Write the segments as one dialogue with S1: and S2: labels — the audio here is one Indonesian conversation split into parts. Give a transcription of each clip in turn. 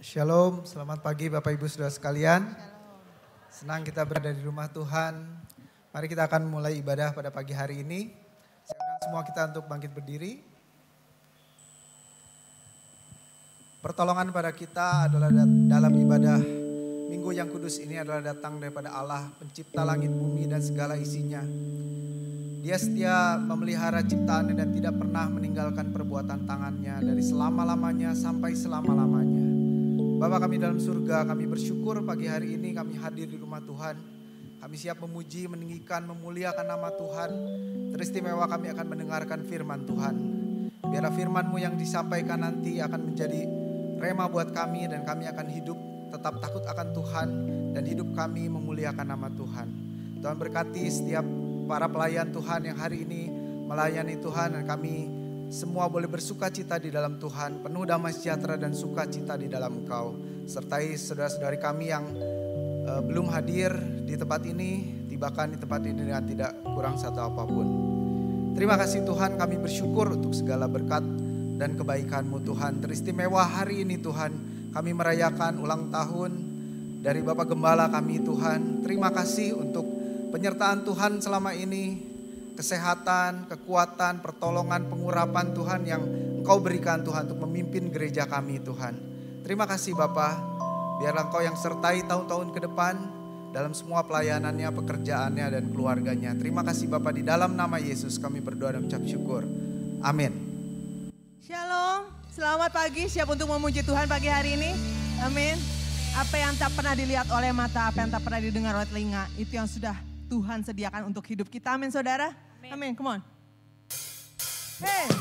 S1: Shalom, selamat pagi Bapak Ibu Saudara sekalian. Senang kita berada di rumah Tuhan. Mari kita akan mulai ibadah pada pagi hari ini. Saya undang semua kita untuk bangkit berdiri. Pertolongan pada kita adalah dalam ibadah minggu yang kudus ini adalah datang daripada Allah, pencipta langit, bumi dan segala isinya. Dia setia memelihara ciptaannya dan tidak pernah meninggalkan perbuatan tangannya dari selama-lamanya sampai selama-lamanya. Bapa kami dalam surga, kami bersyukur pagi hari ini kami hadir di rumah Tuhan. Kami siap memuji, meninggikan, memuliakan nama Tuhan. Teristimewa kami akan mendengarkan firman Tuhan. Biarlah firman-Mu yang disampaikan nanti akan menjadi rema buat kami dan kami akan hidup tetap takut akan Tuhan dan hidup kami memuliakan nama Tuhan. Tuhan berkati setiap para pelayan Tuhan yang hari ini melayani Tuhan dan kami semua boleh bersuka cita di dalam Tuhan, penuh damai sejahtera dan sukacita di dalam Engkau. Sertai saudara-saudari kami yang belum hadir di tempat ini, tibakan di tempat ini dengan tidak kurang satu apapun. Terima kasih Tuhan, kami bersyukur untuk segala berkat dan kebaikan-Mu Tuhan. Teristimewa hari ini Tuhan, kami merayakan ulang tahun dari Bapak Gembala kami Tuhan. Terima kasih untuk penyertaan Tuhan selama ini. Kesehatan, kekuatan, pertolongan, pengurapan Tuhan yang Engkau berikan Tuhan untuk memimpin gereja kami Tuhan. Terima kasih Bapa, biarlah Engkau yang sertai tahun-tahun ke depan dalam semua pelayanannya, pekerjaannya dan keluarganya. Terima kasih Bapa, di dalam nama Yesus kami berdoa dan mengucap syukur. Amin.
S2: Shalom, selamat pagi, siap untuk memuji Tuhan pagi hari ini. Amin. Apa yang tak pernah dilihat oleh mata, apa yang tak pernah didengar oleh telinga, itu yang sudah Tuhan sediakan untuk hidup kita. Amin saudara. Amin, come on. Hey.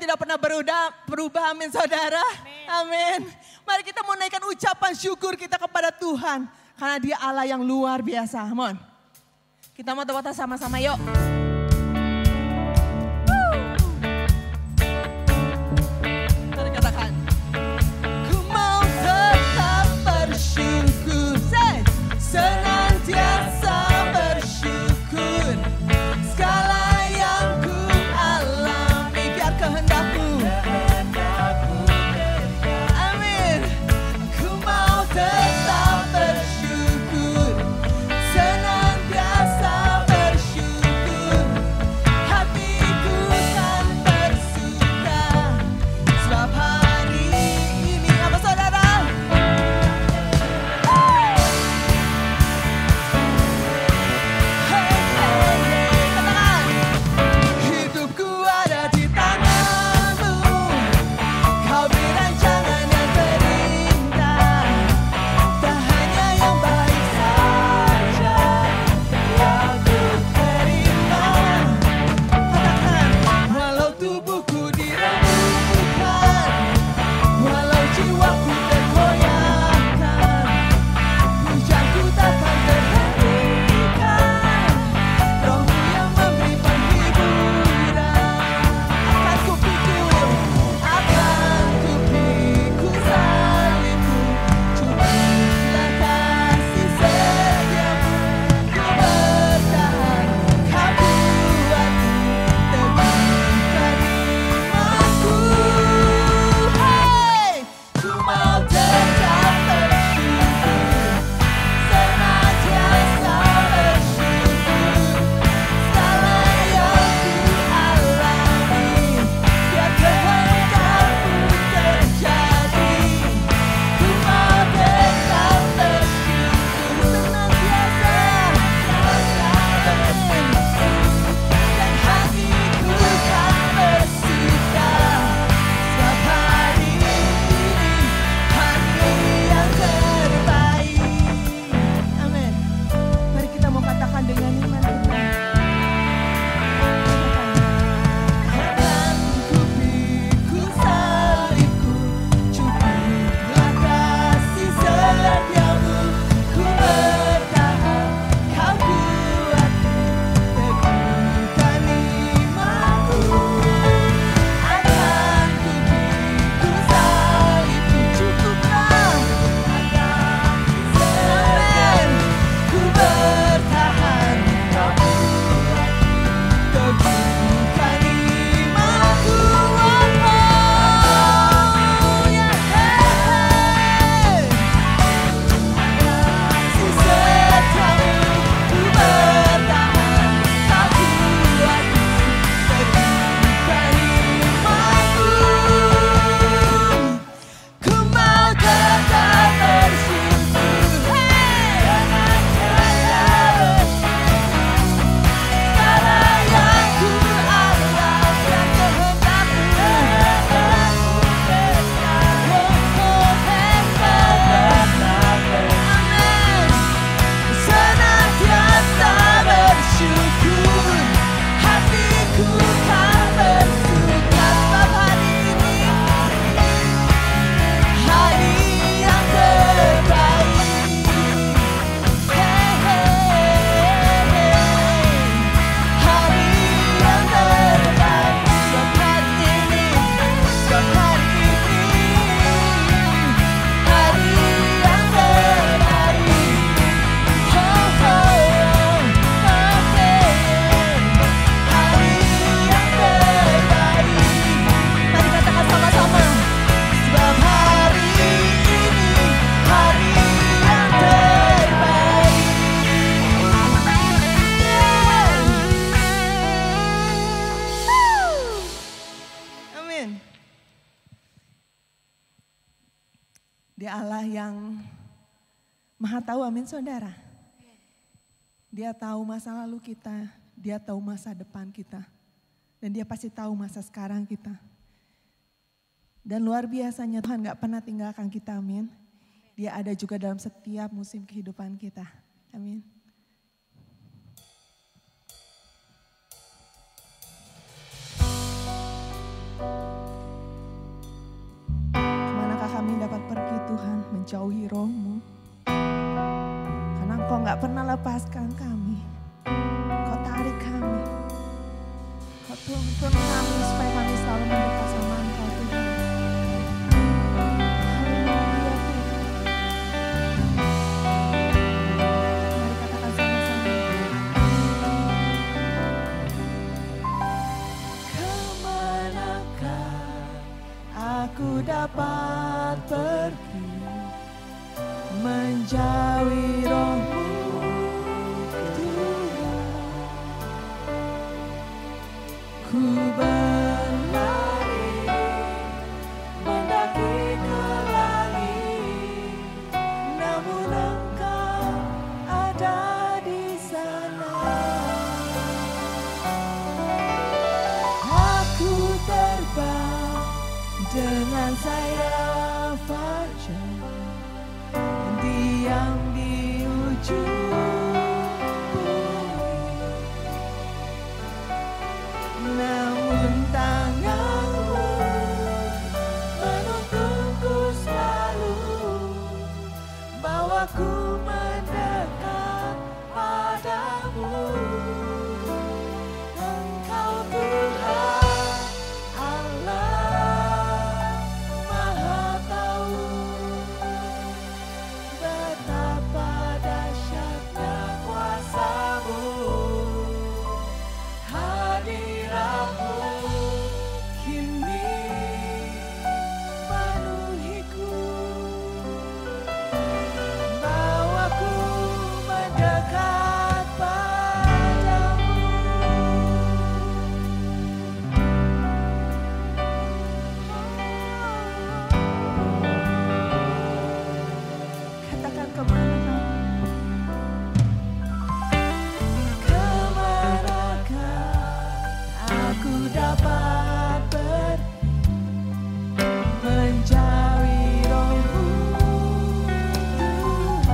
S2: tidak pernah berubah, amin saudara. Amin. Mari kita mau naikkan ucapan syukur kita kepada Tuhan. Karena dia Allah yang luar biasa. Mon. Kita mau tepuk tangan sama-sama yuk. Mari katakan. Ku mau tetap bersyukur. Senantiasa bersyukur. Segala yang ku alami biar kehendakmu. Amin. Ku mau tetap bersyukur. Senantiasa bersyukur. Hatiku kan bersuka. Sebab hari ini apa saudara? Katakan, hidupku ada di tanganmu. Kau beri rancangan yang terindah. Tak hanya yang baik saja yang ku terima. Katakan, walau tubuhku diremukkan, walau jiwaku tergoyahkan, hujanku takkan terhentikan. Rohmu yang memberi penghiburan. Akan kupikul salibmu. Cukuplah kasih setiamu. Ku bertahan, kau buatku teguhkan imanku. Hey, ku mau tetap bersyukur. Senantiasa bersyukur. Segala yang ku alami biar kehendakmu terjadi. Ku mau tetap bersyukur. Senantiasa dan hatiku kan bersuka. Sebab hari ini hari yang terbaik. Amin. Mari kita mau katakan dengan iman kita. Akan kupikul salibku, cukuplah kasih setiamu. Ku bertahan, kau buatku teguhkan imanku. Akan kupikul salibku, cukuplah. Amin. Ku bertahan, kau teguhkan imanku. Oh, yeah. Kasih setiamu, ku bertahan, kau buatku teguhkan imanku. Ku mau tetap bersyukur. Segala yang ku alami dan kehendakmu. Amin. Senantiasa bersyukur. Hatiku kan bersuka. Sebab hari ini hari yang terbaik. Hari yang terbaik. Sebab hari ini hari yang terbaik. Hari yang terbaik. Mari katakan sama-sama. Sebab hari ini hari yang terbaik. Amin. Dia Allah yang Maha tahu, amin saudara. Dia tahu masa lalu kita, dia tahu masa depan kita. Dan dia pasti tahu masa sekarang kita. Dan luar biasanya Tuhan gak pernah tinggalkan kita, amin. Dia ada juga dalam setiap musim kehidupan kita, amin. Roh-Mu. Karena Engkau gak pernah lepaskan kami. Engkau tarik kami. Engkau tuntun kami supaya kami selalu mendekat sama Engkau Tuhan. Haleluya Tuhan. Mari katakan sama-sama. Kemanakah aku dapat pergi menjauhi Roh-Mu Tuhan. Ku berlari mendaki ke langit, namun Engkau ada di sana. Aku terbang dengan sayap fajar, diam di ujung bumi, namun tangan-Mu menuntunku selalu, bawaku mendekat padamu. Engkau Tuhan Allah Maha Tahu, betapa dahsyatnya kuasa-Mu, hadirat-Mu kini penuhiku, bawaku mendekat padamu. Katakan kemanakah? Kemanakah aku dapat pergi menjauhi Roh-Mu Tuhan.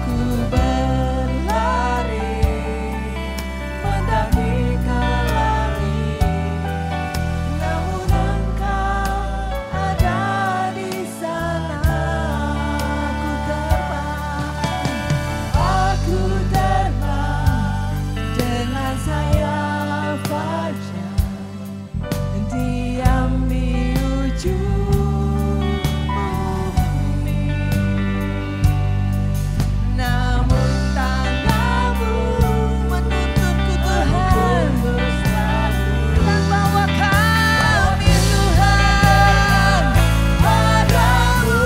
S2: Ku berlari mendaki ke langit, namun Engkau ada di sana. Aku terbang dengan sayap fajar, diam di ujung bumi, namun tangan-Mu menuntunku Tuhan, dan bawa kami Tuhan padamu.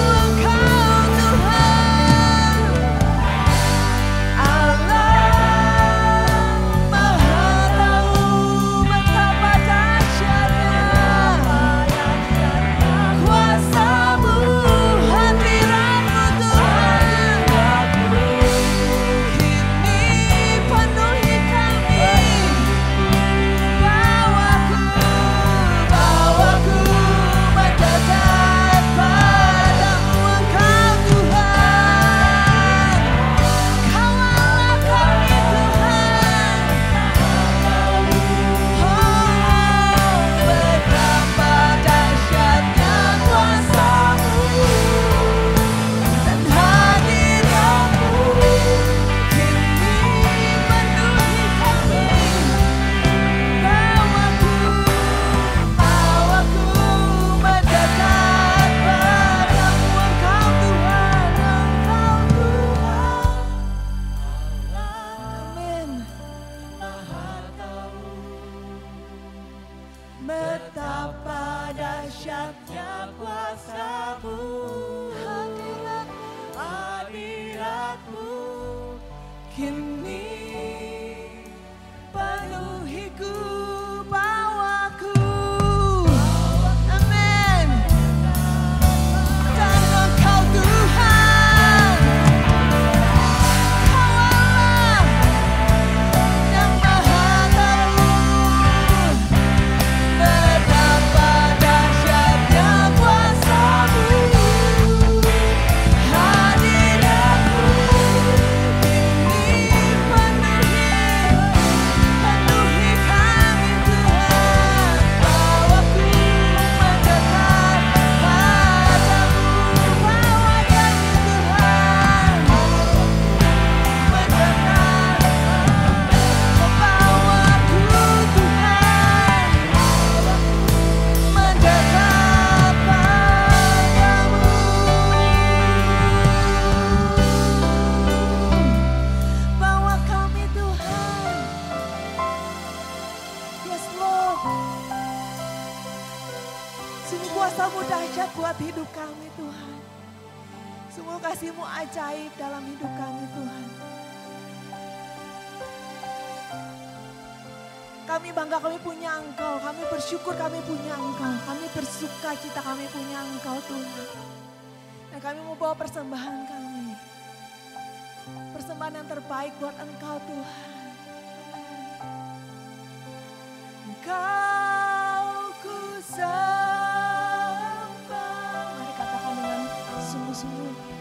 S2: Engkau Tuhan Allah Maha Tahu, betapa dahsyatnya kuasa-Mu, hadirat-Mu Tuhan, kini penuhi kami, bawaku mendekat padamu. Engkau Tuhan, Kau Allah kami Tuhan. Betapa dahsyatnya kuasa-Mu dan hadirat-Mu kini penuhi kami, bawaku mendekat padamu. Engkau Tuhan, Engkau Tuhan Allah, amin. Maha Tahu, betapa dahsyatnya kuasa-Mu, hadirat-Mu kini penuhiku, bawaku, amin. Dan Engkau Tuhan, Kau Allah yang Maha Tahu, betapa dahsyatnya kuasa-Mu, hadirat-Mu kini memperkuat hidup kami Tuhan. Sungguh kasih-Mu ajaib dalam hidup kami Tuhan. Kami bangga kami punya Engkau, kami bersyukur kami punya Engkau, kami bersuka cita kami punya Engkau Tuhan. Dan kami mau bawa persembahan kami. Persembahan yang terbaik buat Engkau Tuhan. Engkau ku sembah. Mari katakan dengan sungguh-sungguh.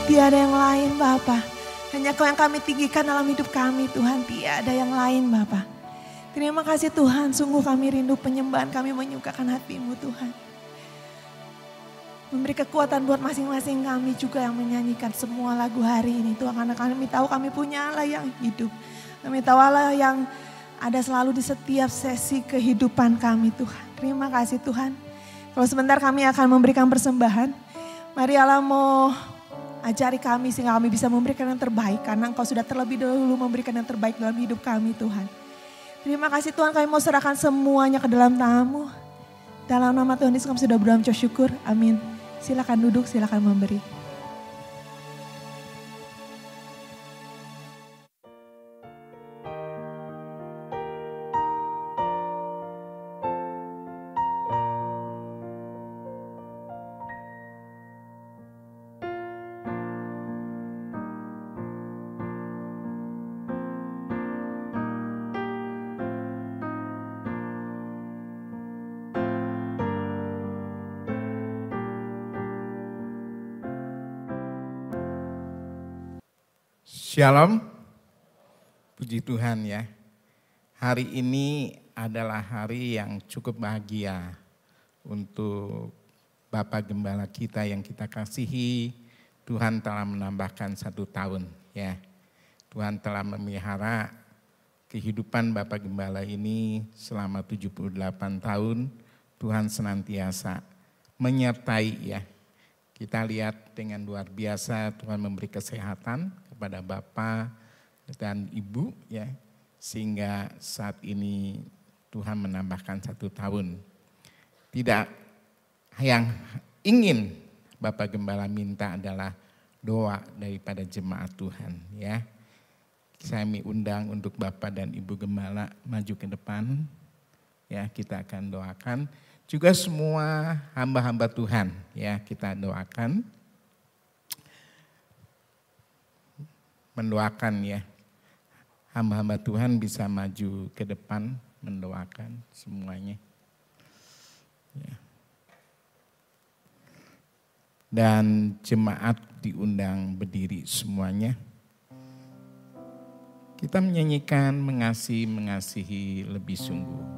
S2: Tiada yang lain Bapa. Hanya Kau yang kami tinggikan dalam hidup kami Tuhan. Tiada yang lain Bapa. Terima kasih Tuhan. Sungguh kami rindu penyembahan, kami menyukakan hati-Mu Tuhan. Memberi kekuatan buat masing-masing kami juga yang menyanyikan semua lagu hari ini Tuhan. Karena kami tahu kami punya Allah yang hidup. Kami tahu Allah yang ada selalu di setiap sesi kehidupan kami Tuhan. Terima kasih Tuhan. Kalau sebentar kami akan memberikan persembahan. Mari Allah mau ajari kami sehingga kami bisa memberikan yang terbaik. Karena Engkau sudah terlebih dahulu memberikan yang terbaik dalam hidup kami Tuhan. Terima kasih Tuhan, kami mau serahkan semuanya ke dalam tangan-Mu. Dalam nama Tuhan Yesus kami sudah berdoa syukur. Amin. Silakan duduk, silakan memberi.
S3: Shalom, puji Tuhan ya. Hari ini adalah hari yang cukup bahagia untuk Bapak Gembala kita yang kita kasihi. Tuhan telah menambahkan 1 tahun ya. Tuhan telah memelihara kehidupan Bapak Gembala ini selama 78 tahun. Tuhan senantiasa menyertai ya. Kita lihat dengan luar biasa Tuhan memberi kesehatan kepada Bapak dan Ibu ya. Sehingga saat ini Tuhan menambahkan 1 tahun. Tidak, yang ingin Bapak Gembala minta adalah doa daripada jemaat Tuhan ya. Saya undang untuk Bapak dan Ibu Gembala maju ke depan. Ya, kita akan doakan. Juga semua hamba-hamba Tuhan ya, kita doakan. Mendoakan ya. Hamba-hamba Tuhan bisa maju ke depan mendoakan semuanya. Ya. Dan jemaat diundang berdiri semuanya. Kita menyanyikan mengasihi lebih sungguh.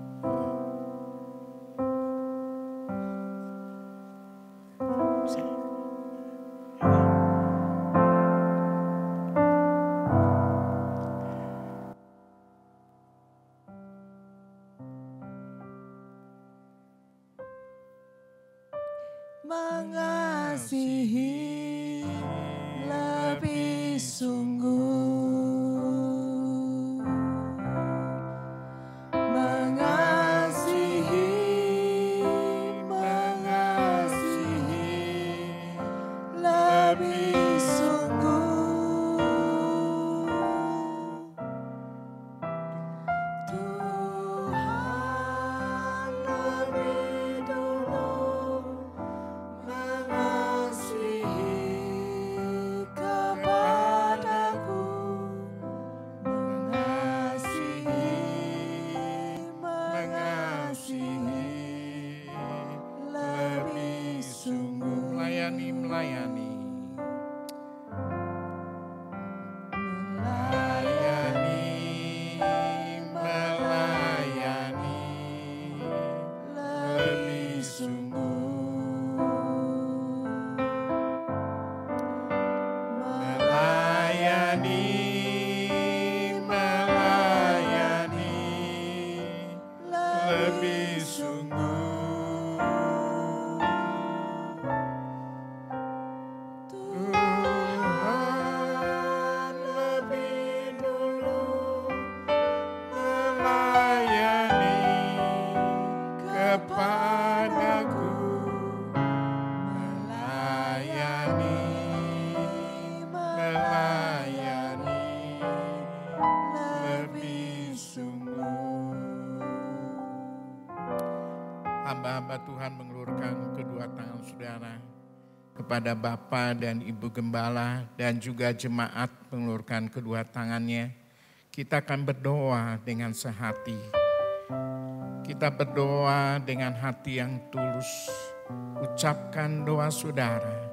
S2: Mengasihi lebih sungguh, mengasihi lebih sungguh, Tuhan lebih dulu mengasihi kepadaku, mengasihi lebih sungguh,
S3: Melayani.
S2: lebih sungguh,
S3: Lebih sungguh. Tuhan lebih dulu melayani kepadaku, melayani lebih sungguh. Hamba-hamba Tuhan mengelurkan kedua tangan saudara kepada Bapak dan Ibu Gembala dan juga jemaat mengelurkan kedua tangannya. Kita akan berdoa dengan sehati. Kita berdoa dengan hati yang tulus. Ucapkan doa saudara.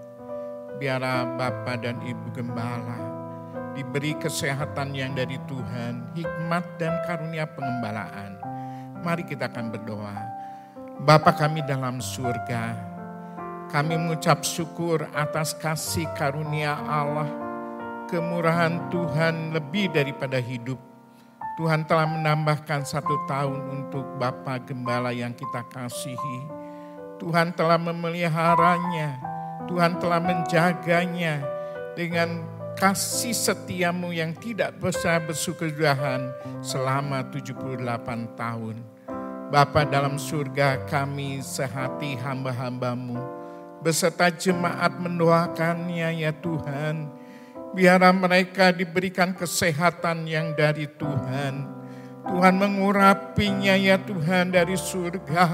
S3: Biarlah Bapak dan Ibu Gembala diberi kesehatan yang dari Tuhan, hikmat dan karunia pengembalaan. Mari kita akan berdoa. Bapa kami dalam surga, kami mengucap syukur atas kasih karunia Allah, kemurahan Tuhan lebih daripada hidup. Tuhan telah menambahkan 1 tahun untuk Bapak Gembala yang kita kasihi. Tuhan telah memeliharanya, Tuhan telah menjaganya dengan kasih setiamu yang tidak bisa berkesudahan selama 78 tahun. Bapa dalam surga, kami sehati hamba-hambamu beserta jemaat mendoakannya ya Tuhan. Biarlah mereka diberikan kesehatan yang dari Tuhan. Tuhan mengurapinya ya Tuhan dari surga.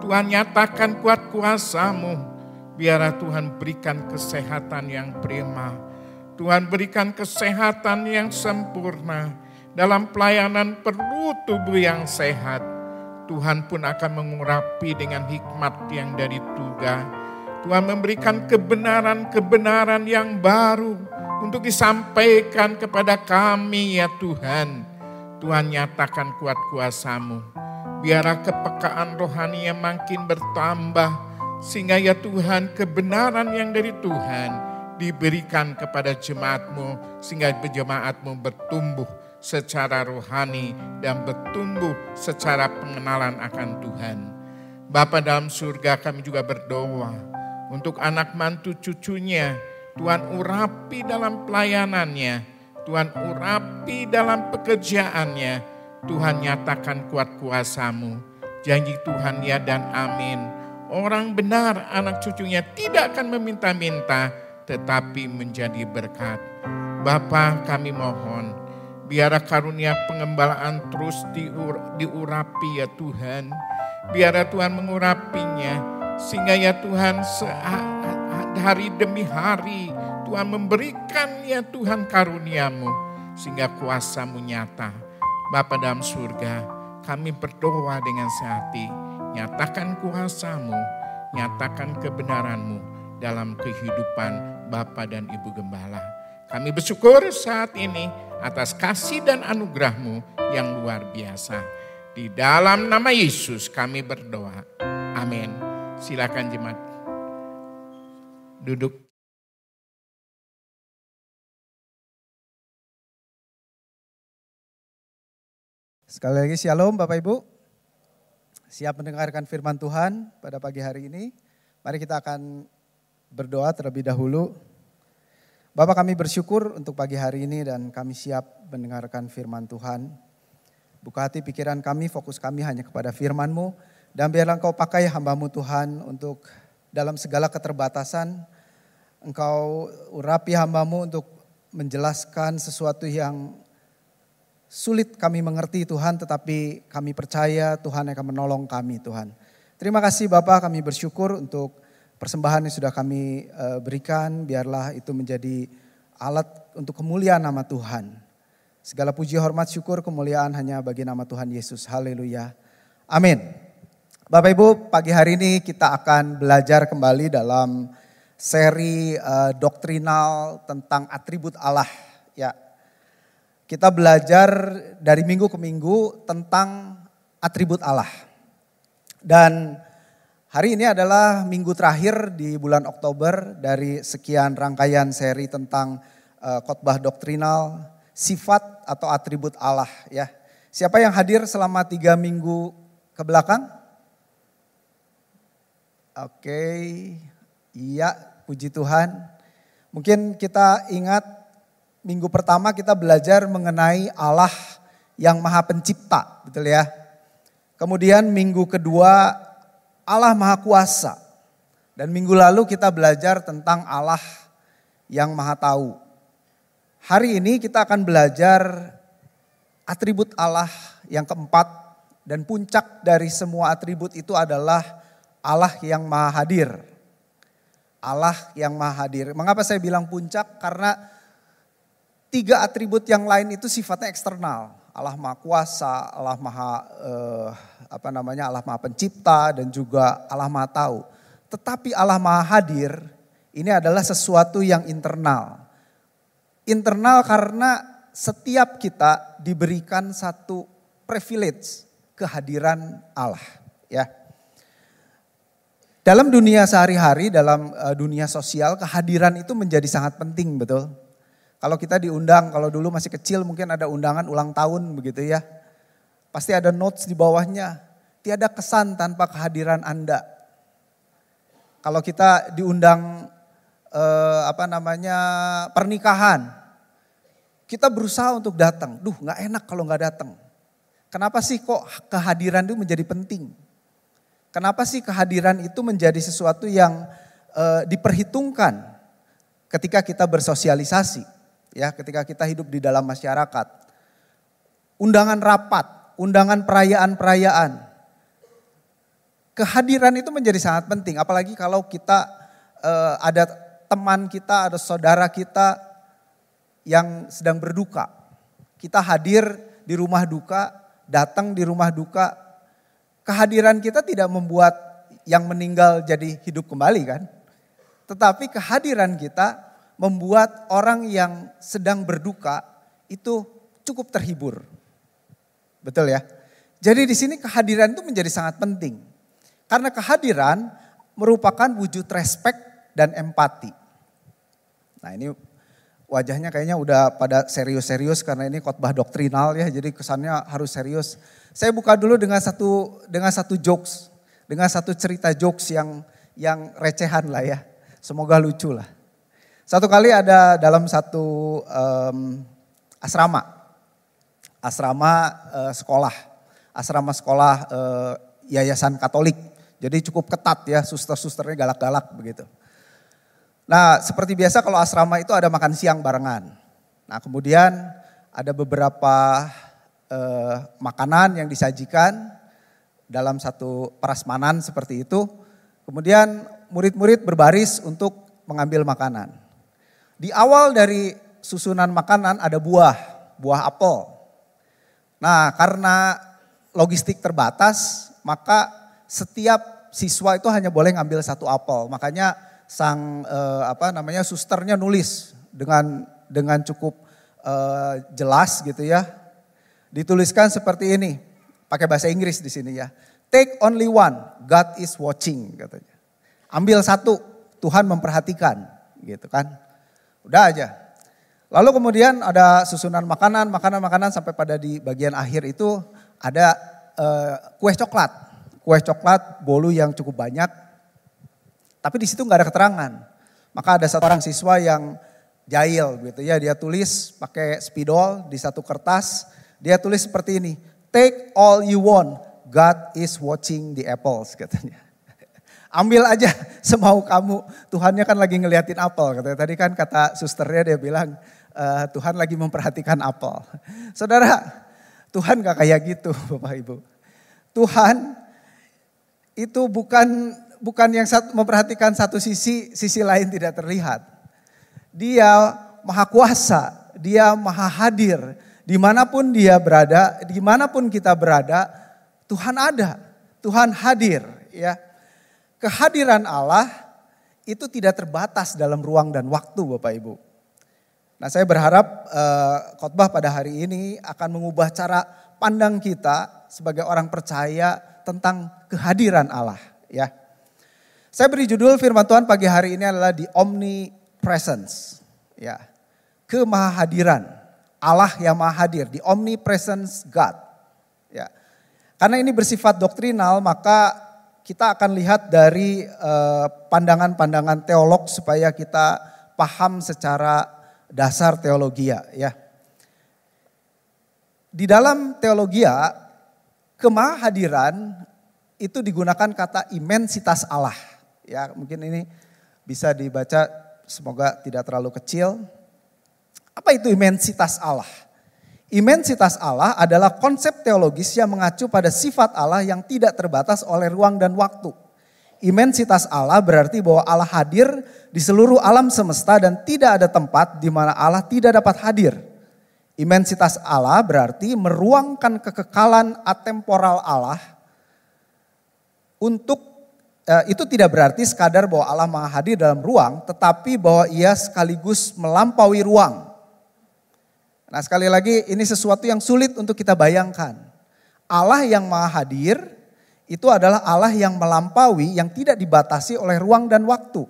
S3: Tuhan nyatakan kuat kuasa-Mu. Biarlah Tuhan berikan kesehatan yang prima. Tuhan berikan kesehatan yang sempurna. Dalam pelayanan perlu tubuh yang sehat. Tuhan pun akan mengurapi dengan hikmat yang dari Tuhan. Tuhan memberikan kebenaran-kebenaran yang baru untuk disampaikan kepada kami ya Tuhan. Tuhan nyatakan kuat kuasa-Mu. Biarlah kepekaan rohani yang makin bertambah. Sehingga ya Tuhan kebenaran yang dari Tuhan diberikan kepada jemaat-Mu. Sehingga jemaat-Mu bertumbuh secara rohani dan bertumbuh secara pengenalan akan Tuhan. Bapa dalam surga, kami juga berdoa untuk anak mantu cucunya. Tuhan urapi dalam pelayanannya. Tuhan urapi dalam pekerjaannya. Tuhan nyatakan kuat kuasa-Mu. Janji Tuhan ya dan amin. Orang benar anak cucunya tidak akan meminta-minta, tetapi menjadi berkat. Bapa, kami mohon, biarlah karunia pengembalaan terus diurapi ya Tuhan. Biarlah Tuhan mengurapinya, sehingga ya Tuhan hari demi hari Tuhan memberikan ya Tuhan karunia-Mu, sehingga kuasa-Mu nyata. Bapa dalam surga, kami berdoa dengan sehati, nyatakan kuasa-Mu, nyatakan kebenaran-Mu dalam kehidupan Bapa dan Ibu Gembala. Kami bersyukur saat ini atas kasih dan anugerah-Mu yang luar biasa. Di dalam nama Yesus kami berdoa. Amin. Silakan jemaat duduk.
S1: Sekali lagi shalom Bapak Ibu. Siap mendengarkan firman Tuhan pada pagi hari ini. Mari kita akan berdoa terlebih dahulu. Bapak, kami bersyukur untuk pagi hari ini dan kami siap mendengarkan firman Tuhan. Buka hati pikiran kami, fokus kami hanya kepada firman-Mu. Dan biarlah Engkau pakai hamba-Mu Tuhan untuk dalam segala keterbatasan. Engkau urapi hamba-Mu untuk menjelaskan sesuatu yang sulit kami mengerti Tuhan. Tetapi kami percaya Tuhan akan menolong kami Tuhan. Terima kasih Bapak, kami bersyukur untuk persembahan yang sudah kami berikan. Biarlah itu menjadi alat untuk kemuliaan nama Tuhan. Segala puji, hormat, syukur, kemuliaan hanya bagi nama Tuhan Yesus. Haleluya. Amin. Bapak Ibu, pagi hari ini kita akan belajar kembali dalam seri doktrinal tentang atribut Allah. Ya, kita belajar dari minggu ke minggu tentang atribut Allah. Dan hari ini adalah minggu terakhir di bulan Oktober dari sekian rangkaian seri tentang khotbah doktrinal sifat atau atribut Allah ya. Siapa yang hadir selama 3 minggu ke belakang? Oke, iya, puji Tuhan. Mungkin kita ingat minggu pertama kita belajar mengenai Allah yang Maha Pencipta, betul ya. Kemudian minggu kedua Allah Maha Kuasa. Dan minggu lalu kita belajar tentang Allah yang Maha Tahu. Hari ini kita akan belajar atribut Allah yang keempat. Dan puncak dari semua atribut itu adalah Allah yang Maha Hadir. Allah yang Maha Hadir. Mengapa saya bilang puncak? Karena 3 atribut yang lain itu sifatnya eksternal. Allah Maha Kuasa, Allah Maha Allah Maha Pencipta, dan juga Allah Maha Tahu. Tetapi Allah Maha Hadir ini adalah sesuatu yang internal. Internal karena setiap kita diberikan satu privilege kehadiran Allah. Ya. Dalam dunia sehari-hari, dalam dunia sosial, kehadiran itu menjadi sangat penting, betul. Kalau kita diundang, kalau dulu masih kecil mungkin ada undangan ulang tahun begitu ya. Pasti ada notes di bawahnya, tiada kesan tanpa kehadiran Anda. Kalau kita diundang pernikahan, kita berusaha untuk datang. Duh, nggak enak kalau nggak datang. Kenapa sih kok kehadiran itu menjadi penting? Kenapa sih kehadiran itu menjadi sesuatu yang diperhitungkan ketika kita bersosialisasi, ya, ketika kita hidup di dalam masyarakat? Undangan rapat, undangan perayaan-perayaan, kehadiran itu menjadi sangat penting. Apalagi kalau kita ada teman kita, ada saudara kita yang sedang berduka. Kita hadir di rumah duka, datang di rumah duka. Kehadiran kita tidak membuat yang meninggal jadi hidup kembali kan. Tetapi kehadiran kita membuat orang yang sedang berduka itu cukup terhibur. Betul ya? Jadi di sini kehadiran itu menjadi sangat penting. Karena kehadiran merupakan wujud respek dan empati. Nah ini wajahnya kayaknya udah pada serius-serius karena ini khotbah doktrinal ya, jadi kesannya harus serius. Saya buka dulu dengan satu jokes, dengan satu cerita jokes yang recehan lah ya. Semoga lucu lah. Satu kali ada dalam satu asrama sekolah yayasan Katolik. Jadi cukup ketat ya, suster-susternya galak-galak begitu. Nah seperti biasa kalau asrama itu ada makan siang barengan. Nah kemudian ada beberapa makanan yang disajikan dalam satu prasmanan seperti itu. Kemudian murid-murid berbaris untuk mengambil makanan. Di awal dari susunan makanan ada buah apel. Nah karena logistik terbatas maka setiap siswa itu hanya boleh ngambil satu apel. Makanya susternya nulis dengan cukup jelas gitu ya. Dituliskan seperti ini, pakai bahasa Inggris di sini ya. Take only one, God is watching katanya. Ambil satu, Tuhan memperhatikan gitu kan. Udah aja. Lalu kemudian ada susunan makanan sampai pada di bagian akhir itu ada kue coklat. Kue coklat bolu yang cukup banyak. Tapi di situ nggak ada keterangan. Maka ada satu orang siswa yang jahil gitu ya. Dia tulis pakai spidol di satu kertas. Dia tulis seperti ini. Take all you want. God is watching the apples katanya. Ambil aja semau kamu. Tuhannya kan lagi ngeliatin apel. Katanya. Tadi kan kata susternya dia bilang Tuhan lagi memperhatikan apel. Saudara, Tuhan gak kayak gitu Bapak Ibu. Tuhan itu bukan yang memperhatikan satu sisi lain tidak terlihat. Dia maha kuasa, dia maha hadir. Dimanapun dia berada, dimanapun kita berada, Tuhan ada, Tuhan hadir. Ya, kehadiran Allah itu tidak terbatas dalam ruang dan waktu Bapak Ibu. Nah saya berharap khotbah pada hari ini akan mengubah cara pandang kita sebagai orang percaya tentang kehadiran Allah. Ya. Saya beri judul firman Tuhan pagi hari ini adalah The Omnipresence. Ya. Kemahadiran. Allah yang maha hadir. The Omnipresence God. Ya. Karena ini bersifat doktrinal maka kita akan lihat dari pandangan-pandangan teolog supaya kita paham secara dasar teologia. Ya. Di dalam teologia kemahadiran itu digunakan kata imensitas Allah. Ya, mungkin ini bisa dibaca, semoga tidak terlalu kecil. Apa itu imensitas Allah? Imensitas Allah adalah konsep teologis yang mengacu pada sifat Allah yang tidak terbatas oleh ruang dan waktu. Imensitas Allah berarti bahwa Allah hadir di seluruh alam semesta dan tidak ada tempat di mana Allah tidak dapat hadir. Imensitas Allah berarti meruangkan kekekalan atemporal Allah untuk itu tidak berarti sekadar bahwa Allah maha hadir dalam ruang, tetapi bahwa ia sekaligus melampaui ruang. Nah sekali lagi ini sesuatu yang sulit untuk kita bayangkan. Allah yang maha hadir itu adalah Allah yang melampaui, yang tidak dibatasi oleh ruang dan waktu.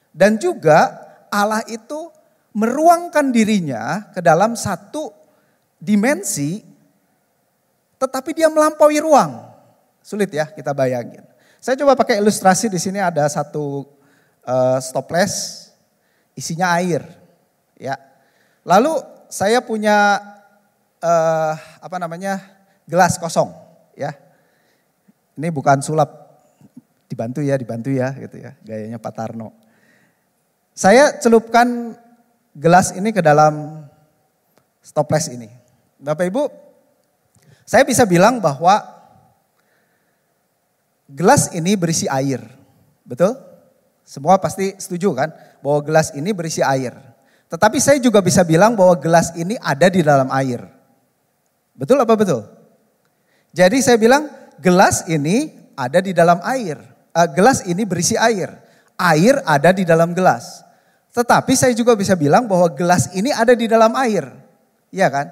S1: Dan juga Allah itu meruangkan dirinya ke dalam satu dimensi, tetapi dia melampaui ruang. Sulit ya kita bayangin. Saya coba pakai ilustrasi di sini ada satu stoples isinya air, ya. Lalu saya punya gelas kosong, ya. Ini bukan sulap, dibantu ya gitu ya, gayanya Pak Tarno. Saya celupkan gelas ini ke dalam stoples ini. Bapak Ibu, saya bisa bilang bahwa gelas ini berisi air, betul? Semua pasti setuju kan bahwa gelas ini berisi air. Tetapi saya juga bisa bilang bahwa gelas ini ada di dalam air. Betul apa betul? Jadi saya bilang gelas ini ada di dalam air. Gelas ini berisi air. Air ada di dalam gelas. Tetapi saya juga bisa bilang bahwa gelas ini ada di dalam air. Iya kan?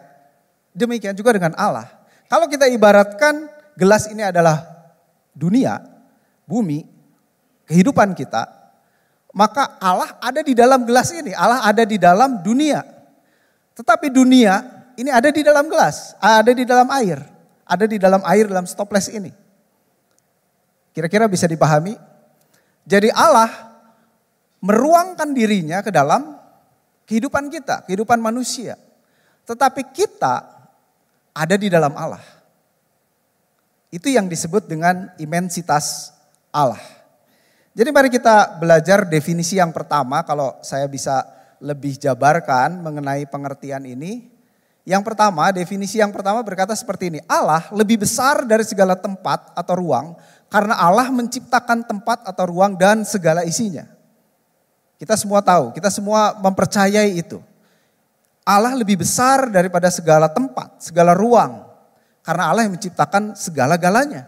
S1: Demikian juga dengan Allah. Kalau kita ibaratkan gelas ini adalah dunia, bumi, kehidupan kita, maka Allah ada di dalam gelas ini. Allah ada di dalam dunia. Tetapi dunia ini ada di dalam gelas, ada di dalam air. Ada di dalam air dalam stoples ini. Kira-kira bisa dipahami? Jadi Allah meruangkan dirinya ke dalam kehidupan kita, kehidupan manusia. Tetapi kita ada di dalam Allah. Itu yang disebut dengan imensitas Allah. Jadi mari kita belajar definisi yang pertama, kalau saya bisa lebih jabarkan mengenai pengertian ini. Yang pertama, definisi yang pertama berkata seperti ini. Allah lebih besar dari segala tempat atau ruang karena Allah menciptakan tempat atau ruang dan segala isinya. Kita semua tahu, kita semua mempercayai itu. Allah lebih besar daripada segala tempat, segala ruang. Karena Allah yang menciptakan segala-galanya.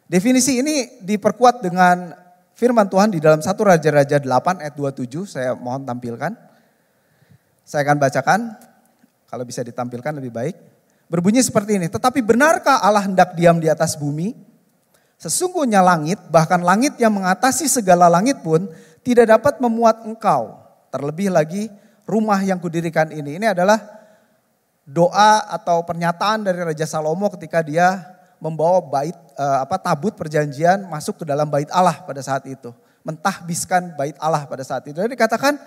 S1: Definisi ini diperkuat dengan firman Tuhan di dalam 1 Raja-Raja 8 ayat 27. Saya mohon tampilkan. Saya akan bacakan. Kalau bisa ditampilkan lebih baik. Berbunyi seperti ini. Tetapi benarkah Allah hendak diam di atas bumi? Sesungguhnya langit, bahkan langit yang mengatasi segala langit pun tidak dapat memuat engkau. Terlebih lagi rumah yang kudirikan ini. Ini adalah doa atau pernyataan dari Raja Salomo ketika dia membawa tabut perjanjian masuk ke dalam bait Allah pada saat itu. Mentahbiskan bait Allah pada saat itu. Jadi dikatakan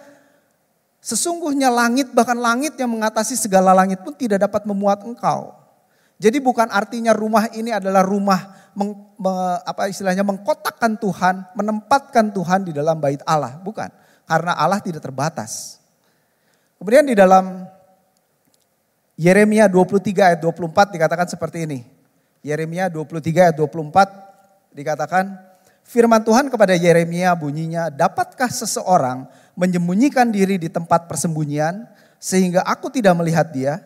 S1: sesungguhnya langit, bahkan langit yang mengatasi segala langit pun tidak dapat memuat engkau. Jadi bukan artinya rumah ini adalah rumah mengkotakkan Tuhan, menempatkan Tuhan di dalam bait Allah. Bukan, karena Allah tidak terbatas. Kemudian di dalam Yeremia 23 ayat 24 dikatakan seperti ini. Yeremia 23 ayat 24 dikatakan, firman Tuhan kepada Yeremia bunyinya, dapatkah seseorang menyembunyikan diri di tempat persembunyian sehingga aku tidak melihat dia?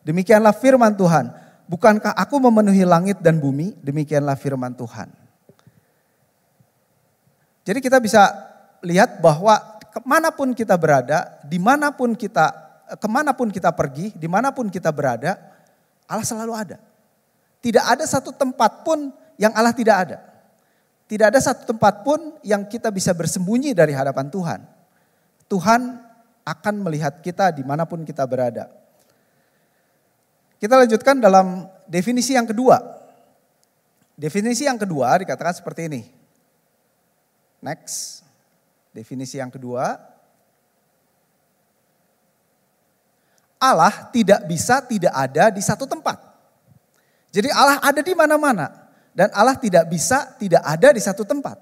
S1: Demikianlah firman Tuhan, bukankah aku memenuhi langit dan bumi? Demikianlah firman Tuhan. Jadi kita bisa lihat bahwa kemanapun kita berada, kemanapun kita pergi, dimanapun kita berada, Allah selalu ada. Tidak ada satu tempat pun yang Allah tidak ada. Tidak ada satu tempat pun yang kita bisa bersembunyi dari hadapan Tuhan. Tuhan akan melihat kita dimanapun kita berada. Kita lanjutkan dalam definisi yang kedua. Definisi yang kedua dikatakan seperti ini. Next. Definisi yang kedua. Allah tidak bisa tidak ada di satu tempat. Jadi Allah ada di mana-mana. Dan Allah tidak bisa tidak ada di satu tempat.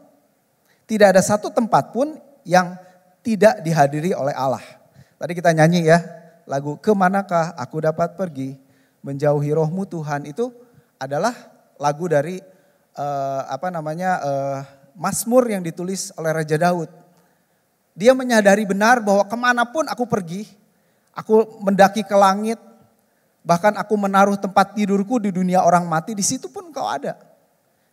S1: Tidak ada satu tempat pun yang tidak dihadiri oleh Allah. Tadi kita nyanyi ya lagu Kemanakah Aku Dapat Pergi Menjauhi Rohmu Tuhan. Itu adalah lagu dari Mazmur yang ditulis oleh Raja Daud. Dia menyadari benar bahwa kemanapun aku pergi, aku mendaki ke langit, bahkan aku menaruh tempat tidurku di dunia orang mati, di situ pun engkau ada.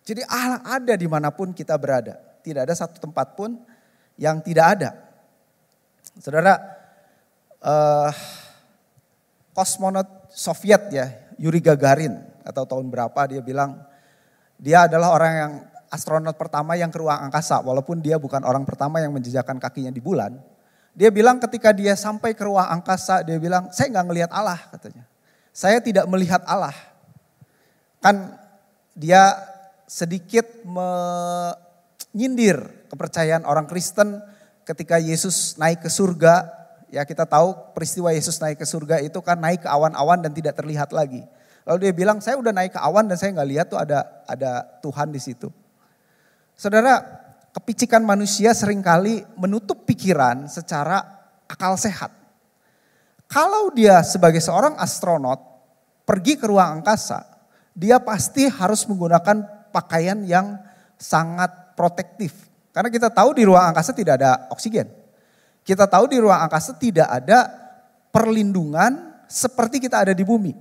S1: Jadi Allah ada dimanapun kita berada. Tidak ada satu tempat pun yang tidak ada. Saudara, kosmonot Soviet ya, Yuri Gagarin atau tahun berapa dia bilang, dia adalah orang yang astronot pertama yang ke ruang angkasa. Walaupun dia bukan orang pertama yang menjejakkan kakinya di bulan. Dia bilang ketika dia sampai ke ruang angkasa, dia bilang saya gak ngelihat Allah katanya. Saya tidak melihat Allah. Kan dia sedikit menyindir kepercayaan orang Kristen ketika Yesus naik ke surga. Ya kita tahu peristiwa Yesus naik ke surga itu kan naik ke awan-awan dan tidak terlihat lagi. Lalu dia bilang saya udah naik ke awan dan saya gak lihat tuh ada Tuhan di situ. Saudara, kepicikan manusia seringkali menutup pikiran secara akal sehat. Kalau dia sebagai seorang astronot pergi ke ruang angkasa, dia pasti harus menggunakan pakaian yang sangat protektif. Karena kita tahu di ruang angkasa tidak ada oksigen. Kita tahu di ruang angkasa tidak ada perlindungan seperti kita ada di bumi.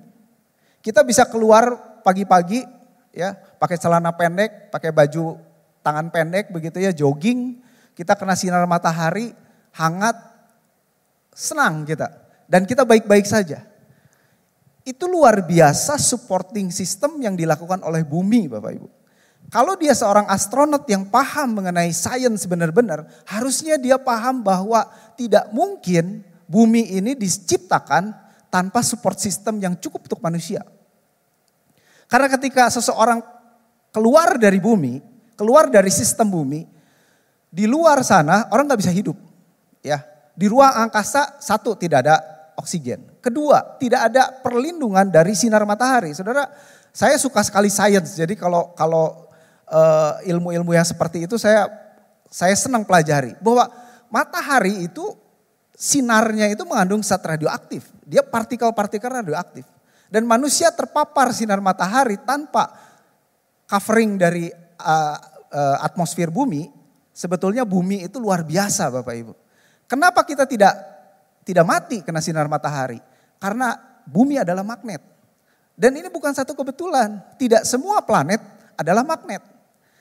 S1: Kita bisa keluar pagi-pagi ya, pakai celana pendek, pakai baju tangan pendek begitu ya, jogging, kita kena sinar matahari, hangat, senang kita. Dan kita baik-baik saja. Itu luar biasa supporting system yang dilakukan oleh bumi Bapak Ibu. Kalau dia seorang astronot yang paham mengenai sains benar-benar, harusnya dia paham bahwa tidak mungkin bumi ini diciptakan tanpa support system yang cukup untuk manusia. Karena ketika seseorang keluar dari bumi, keluar dari sistem bumi, di luar sana orang nggak bisa hidup. Ya, di ruang angkasa satu tidak ada oksigen. Kedua, tidak ada perlindungan dari sinar matahari. Saudara, saya suka sekali sains. Jadi kalau ilmu-ilmu yang seperti itu saya senang pelajari. Bahwa matahari itu sinarnya itu mengandung zat radioaktif. Dia partikel-partikel radioaktif. Dan manusia terpapar sinar matahari tanpa covering dari atmosfer bumi. Sebetulnya bumi itu luar biasa Bapak Ibu. Kenapa kita tidak mati kena sinar matahari? Karena bumi adalah magnet. Dan ini bukan satu kebetulan. Tidak semua planet adalah magnet.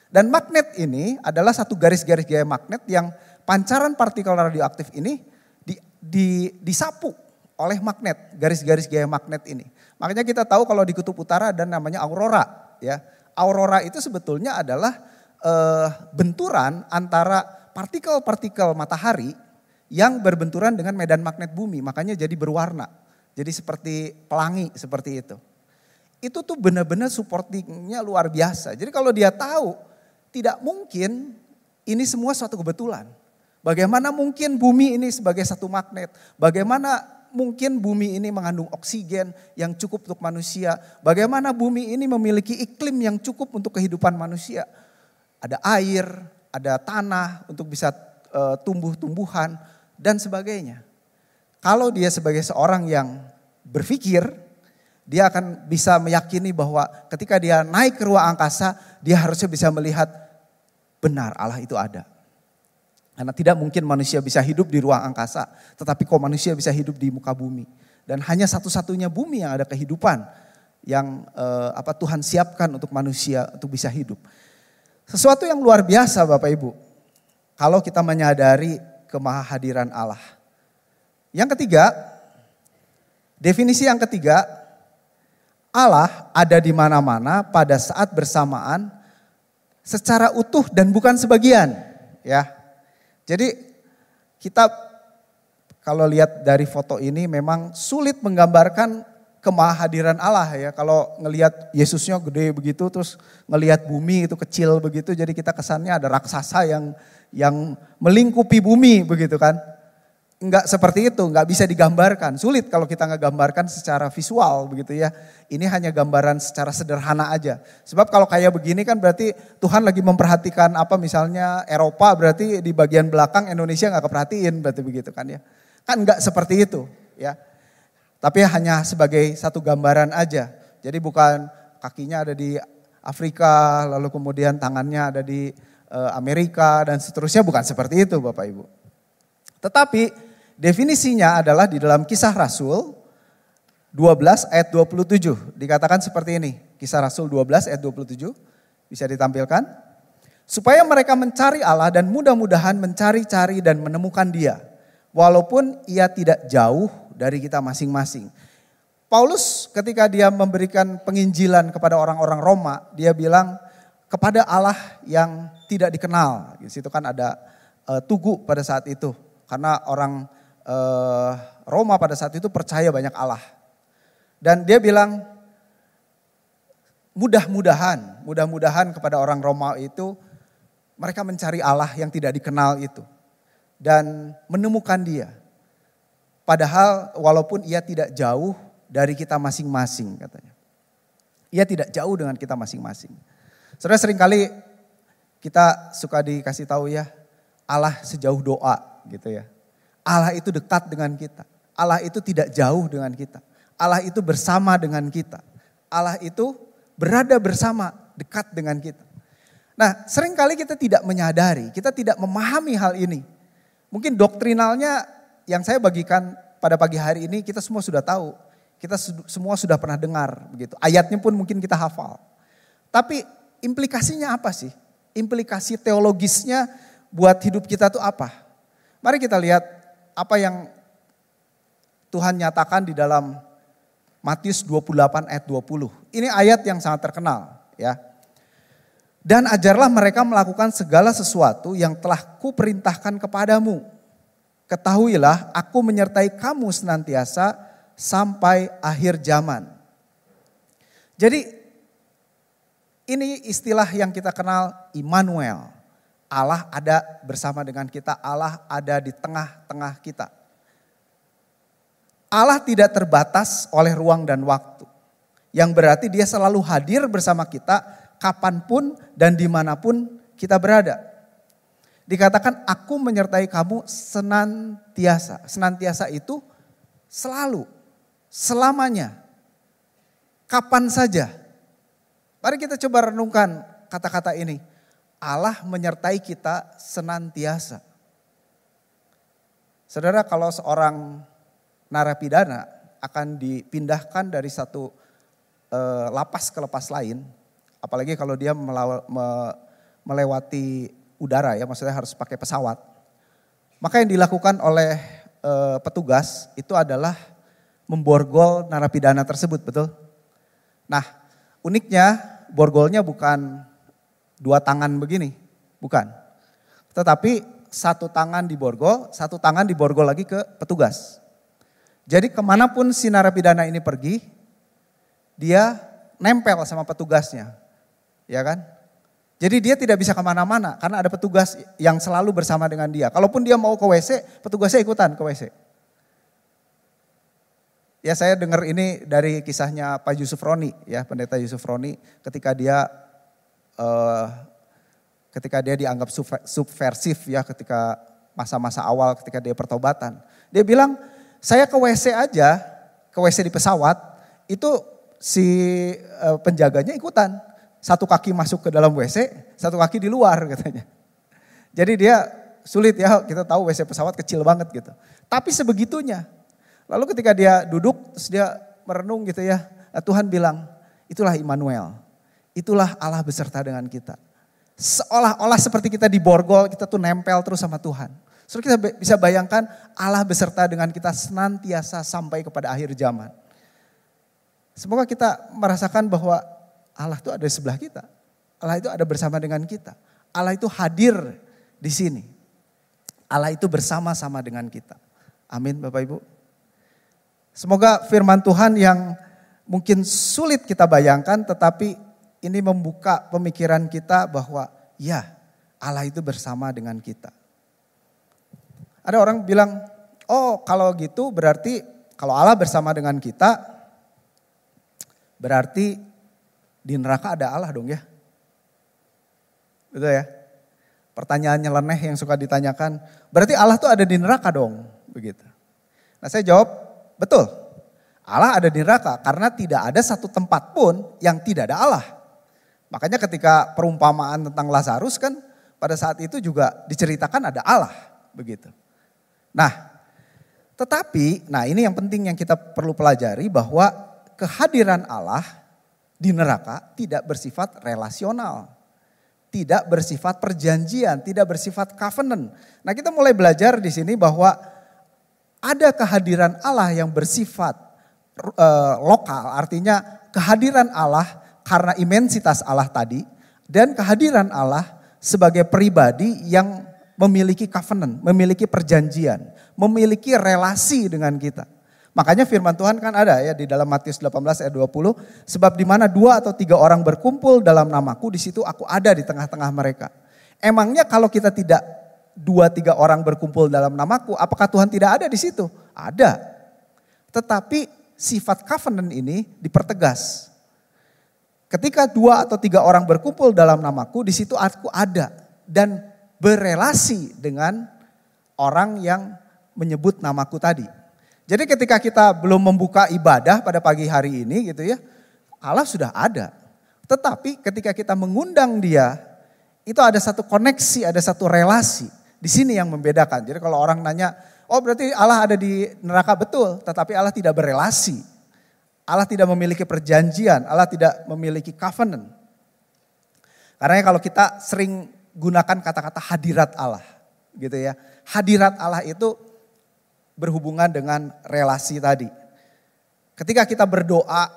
S1: Dan magnet ini adalah satu garis-garis gaya magnet yang pancaran partikel radioaktif ini disapu oleh magnet. Garis-garis gaya magnet ini. Makanya kita tahu kalau di kutub utara ada namanya aurora. Ya. Aurora itu sebetulnya adalah benturan antara partikel-partikel matahari yang berbenturan dengan medan magnet bumi. Makanya jadi berwarna. Jadi seperti pelangi seperti itu. Itu tuh benar-benar supportingnya luar biasa. Jadi kalau dia tahu tidak mungkin ini semua suatu kebetulan. Bagaimana mungkin bumi ini sebagai satu magnet. Bagaimana mungkin bumi ini mengandung oksigen yang cukup untuk manusia. Bagaimana bumi ini memiliki iklim yang cukup untuk kehidupan manusia. Ada air, ada tanah untuk bisa tumbuh-tumbuhan dan sebagainya. Kalau dia sebagai seorang yang berpikir, dia akan bisa meyakini bahwa ketika dia naik ke ruang angkasa, dia harusnya bisa melihat benar Allah itu ada. Karena tidak mungkin manusia bisa hidup di ruang angkasa, tetapi kok manusia bisa hidup di muka bumi. Dan hanya satu-satunya bumi yang ada kehidupan yang Tuhan siapkan untuk manusia untuk bisa hidup. Sesuatu yang luar biasa Bapak Ibu, kalau kita menyadari kemahahadiran Allah. Yang ketiga, definisi yang ketiga, Allah ada di mana-mana pada saat bersamaan secara utuh dan bukan sebagian. Ya, jadi kita kalau lihat dari foto ini memang sulit menggambarkan kemahahadiran Allah ya. Kalau ngelihat Yesusnya gede begitu terus ngelihat bumi itu kecil begitu, jadi kita kesannya ada raksasa yang melingkupi bumi begitu kan. Enggak seperti itu, enggak bisa digambarkan. Sulit kalau kita ngegambarkan secara visual begitu ya. Ini hanya gambaran secara sederhana aja. Sebab kalau kayak begini kan berarti Tuhan lagi memperhatikan misalnya Eropa, berarti di bagian belakang Indonesia enggak keperhatiin berarti begitu kan ya. Kan enggak seperti itu ya. Tapi hanya sebagai satu gambaran aja. Jadi bukan kakinya ada di Afrika, lalu kemudian tangannya ada di Amerika dan seterusnya, bukan seperti itu Bapak Ibu. Tetapi definisinya adalah di dalam Kisah Rasul 12 ayat 27. Dikatakan seperti ini. Kisah Rasul 12 ayat 27. Bisa ditampilkan. Supaya mereka mencari Allah dan mudah-mudahan mencari-cari dan menemukan Dia. Walaupun Ia tidak jauh dari kita masing-masing. Paulus ketika dia memberikan penginjilan kepada orang-orang Roma, dia bilang kepada Allah yang tidak dikenal. Di situ kan ada tugu pada saat itu. Karena orang Roma pada saat itu percaya banyak Allah. Dan dia bilang mudah-mudahan kepada orang Roma itu mereka mencari Allah yang tidak dikenal itu. Dan menemukan Dia. Padahal walaupun Ia tidak jauh dari kita masing-masing katanya. Ia tidak jauh dengan kita masing-masing. Saudara, seringkali kita suka dikasih tahu ya, Allah sejauh doa gitu ya. Allah itu dekat dengan kita. Allah itu tidak jauh dengan kita. Allah itu bersama dengan kita. Allah itu berada bersama, dekat dengan kita. Nah, seringkali kita tidak menyadari, kita tidak memahami hal ini. Mungkin doktrinalnya yang saya bagikan pada pagi hari ini kita semua sudah tahu. Kita semua sudah pernah dengar begitu. Ayatnya pun mungkin kita hafal. Tapi implikasinya apa sih? Implikasi teologisnya buat hidup kita itu apa? Mari kita lihat apa yang Tuhan nyatakan di dalam Matius 28 ayat 20. Ini ayat yang sangat terkenal ya. Dan ajarlah mereka melakukan segala sesuatu yang telah kuperintahkan kepadamu. Ketahuilah aku menyertai kamu senantiasa sampai akhir zaman. Jadi ini istilah yang kita kenal Immanuel. Allah ada bersama dengan kita, Allah ada di tengah-tengah kita. Allah tidak terbatas oleh ruang dan waktu. Yang berarti dia selalu hadir bersama kita kapanpun dan dimanapun kita berada. Dikatakan aku menyertai kamu senantiasa. Senantiasa itu selalu, selamanya, kapan saja. Mari kita coba renungkan kata-kata ini. Allah menyertai kita senantiasa. Saudara, kalau seorang narapidana akan dipindahkan dari satu lapas ke lapas lain, apalagi kalau dia melewati udara ya, maksudnya harus pakai pesawat. Maka yang dilakukan oleh petugas itu adalah memborgol narapidana tersebut, betul? Nah, uniknya borgolnya bukan 2 tangan begini, bukan. Tetapi 1 tangan diborgol, 1 tangan diborgol lagi ke petugas. Jadi kemanapun si narapidana ini pergi, dia nempel sama petugasnya. Ya kan? Jadi dia tidak bisa kemana-mana karena ada petugas yang selalu bersama dengan dia. Kalaupun dia mau ke WC, petugasnya ikutan ke WC. Ya saya dengar ini dari kisahnya Pak Yusuf Roni, ya Pendeta Yusuf Roni, ketika dia dianggap subversif ya, ketika masa-masa awal ketika dia pertobatan. Dia bilang, saya ke WC aja, ke WC di pesawat, itu si penjaganya ikutan. 1 kaki masuk ke dalam WC, 1 kaki di luar katanya. Jadi dia sulit ya, kita tahu WC pesawat kecil banget gitu. Tapi sebegitunya. Lalu ketika dia duduk, terus dia merenung gitu ya. Tuhan bilang, itulah Immanuel. Itulah Allah beserta dengan kita. Seolah-olah seperti kita diborgol, kita tuh nempel terus sama Tuhan. So kita bisa bayangkan Allah beserta dengan kita senantiasa sampai kepada akhir zaman. Semoga kita merasakan bahwa Allah itu ada di sebelah kita. Allah itu ada bersama dengan kita. Allah itu hadir di sini. Allah itu bersama-sama dengan kita. Amin Bapak Ibu. Semoga firman Tuhan yang mungkin sulit kita bayangkan, tetapi ini membuka pemikiran kita bahwa ya Allah itu bersama dengan kita. Ada orang bilang, oh kalau gitu berarti kalau Allah bersama dengan kita, berarti di neraka ada Allah dong ya. Betul ya? Pertanyaan nyeleneh yang suka ditanyakan, berarti Allah tuh ada di neraka dong. Begitu. Nah saya jawab, betul. Allah ada di neraka karena tidak ada satu tempat pun yang tidak ada Allah. Makanya ketika perumpamaan tentang Lazarus kan pada saat itu juga diceritakan ada Allah. Begitu. Nah tetapi, nah ini yang penting yang kita perlu pelajari bahwa kehadiran Allah di neraka tidak bersifat relasional, tidak bersifat perjanjian, tidak bersifat covenant. Nah kita mulai belajar di sini bahwa ada kehadiran Allah yang bersifat lokal, artinya kehadiran Allah karena imensitas Allah tadi, dan kehadiran Allah sebagai pribadi yang memiliki covenant, memiliki perjanjian, memiliki relasi dengan kita. Makanya firman Tuhan kan ada ya di dalam Matius 18 ayat 20. Sebab di mana 2 atau 3 orang berkumpul dalam namaku, di situ aku ada di tengah-tengah mereka. Emangnya kalau kita tidak 2-3 orang berkumpul dalam namaku, apakah Tuhan tidak ada di situ? Ada. Tetapi sifat covenant ini dipertegas. Ketika 2 atau 3 orang berkumpul dalam namaku, di situ aku ada. Dan berelasi dengan orang yang menyebut namaku tadi. Jadi ketika kita belum membuka ibadah pada pagi hari ini gitu ya, Allah sudah ada. Tetapi ketika kita mengundang dia, itu ada satu koneksi, ada satu relasi. Di sini yang membedakan. Jadi kalau orang nanya, oh berarti Allah ada di neraka, betul. Tetapi Allah tidak berelasi. Allah tidak memiliki perjanjian, Allah tidak memiliki covenant. Karena kalau kita sering gunakan kata-kata hadirat Allah gitu ya. Hadirat Allah itu berhubungan dengan relasi tadi. Ketika kita berdoa,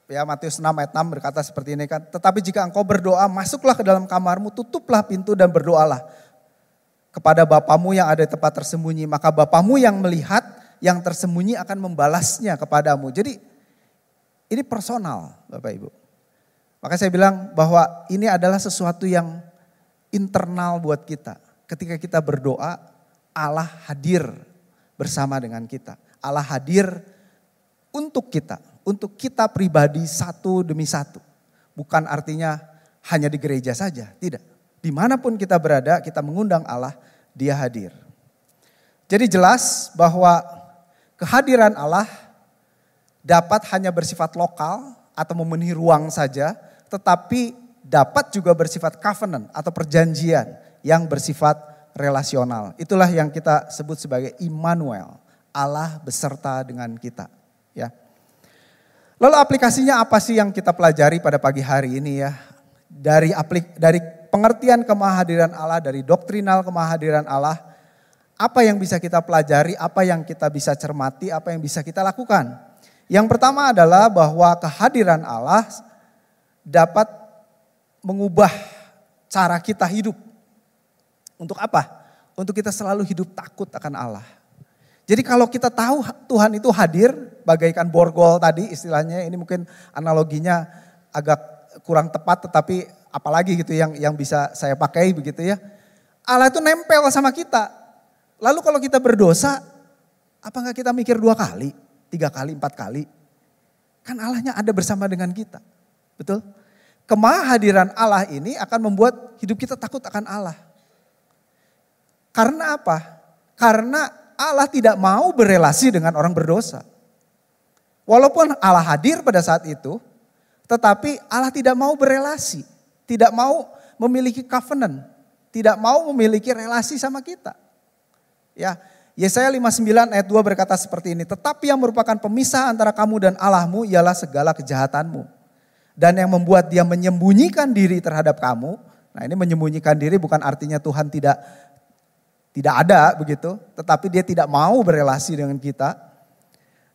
S1: ya Matius 6 ayat 6 berkata seperti ini kan. Tetapi jika engkau berdoa, masuklah ke dalam kamarmu, tutuplah pintu dan berdoalah kepada Bapamu yang ada di tempat tersembunyi. Maka Bapamu yang melihat yang tersembunyi akan membalasnya kepadamu. Jadi ini personal Bapak Ibu. Maka saya bilang bahwa ini adalah sesuatu yang internal buat kita. Ketika kita berdoa, Allah hadir bersama dengan kita. Allah hadir untuk kita pribadi satu demi satu. Bukan artinya hanya di gereja saja, tidak. Dimanapun kita berada, kita mengundang Allah, Dia hadir. Jadi jelas bahwa kehadiran Allah dapat hanya bersifat lokal atau memenuhi ruang saja, tetapi dapat juga bersifat covenant atau perjanjian yang bersifat relasional. Itulah yang kita sebut sebagai Immanuel, Allah beserta dengan kita. Ya. Lalu aplikasinya apa sih yang kita pelajari pada pagi hari ini ya? Dari pengertian kemahadiran Allah, dari doktrinal kemahadiran Allah, apa yang bisa kita pelajari, apa yang kita bisa cermati, apa yang bisa kita lakukan. Yang pertama adalah bahwa kehadiran Allah dapat mengubah cara kita hidup. Untuk apa? Untuk kita selalu hidup takut akan Allah. Jadi kalau kita tahu Tuhan itu hadir bagaikan borgol tadi istilahnya, ini mungkin analoginya agak kurang tepat tetapi apalagi gitu yang bisa saya pakai begitu ya. Allah itu nempel sama kita. Lalu kalau kita berdosa, apa enggak kita mikir 2 kali, 3 kali, 4 kali? Kan Allahnya ada bersama dengan kita. Betul? Kemahadiran Allah ini akan membuat hidup kita takut akan Allah. Karena apa? Karena Allah tidak mau berelasi dengan orang berdosa. Walaupun Allah hadir pada saat itu, tetapi Allah tidak mau berelasi. Tidak mau memiliki covenant. Tidak mau memiliki relasi sama kita. Ya, Yesaya 59 ayat 2 berkata seperti ini. Tetapi yang merupakan pemisah antara kamu dan Allahmu ialah segala kejahatanmu. Dan yang membuat dia menyembunyikan diri terhadap kamu. Nah ini menyembunyikan diri bukan artinya Tuhan tidak ada begitu. Tetapi dia tidak mau berelasi dengan kita.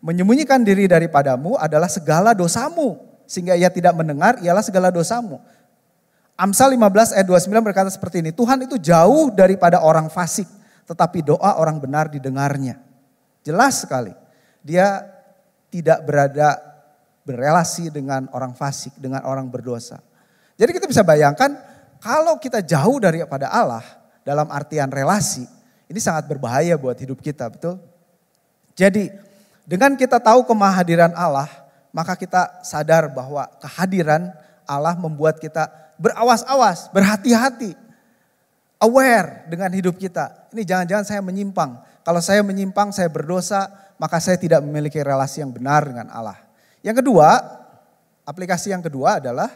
S1: Menyembunyikan diri daripadamu adalah segala dosamu. Sehingga ia tidak mendengar ialah segala dosamu. Amsal 15 ayat 29 berkata seperti ini. Tuhan itu jauh daripada orang fasik. Tetapi doa orang benar didengarnya. Jelas sekali. Dia tidak berelasi dengan orang fasik, dengan orang berdosa. Jadi kita bisa bayangkan kalau kita jauh daripada Allah dalam artian relasi, ini sangat berbahaya buat hidup kita, betul? Jadi dengan kita tahu kemahadiran Allah, maka kita sadar bahwa kehadiran Allah membuat kita berawas-awas, berhati-hati, aware dengan hidup kita. Ini jangan-jangan saya menyimpang. Kalau saya menyimpang, saya berdosa, maka saya tidak memiliki relasi yang benar dengan Allah. Yang kedua, aplikasi yang kedua adalah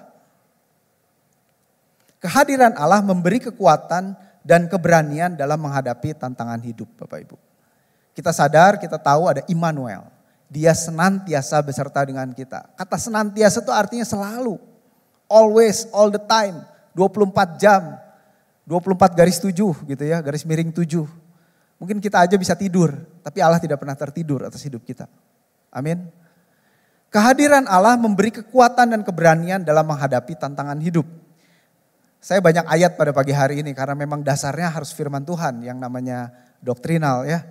S1: kehadiran Allah memberi kekuatan dan keberanian dalam menghadapi tantangan hidup, Bapak Ibu. Kita sadar, kita tahu ada Immanuel. Dia senantiasa beserta dengan kita. Kata senantiasa itu artinya selalu. Always, all the time, 24 jam, 24 garis 7 gitu ya, garis miring 7. Mungkin kita aja bisa tidur, tapi Allah tidak pernah tertidur atas hidup kita. Amin. Kehadiran Allah memberi kekuatan dan keberanian dalam menghadapi tantangan hidup. Saya banyak ayat pada pagi hari ini karena memang dasarnya harus firman Tuhan yang namanya doktrinal ya.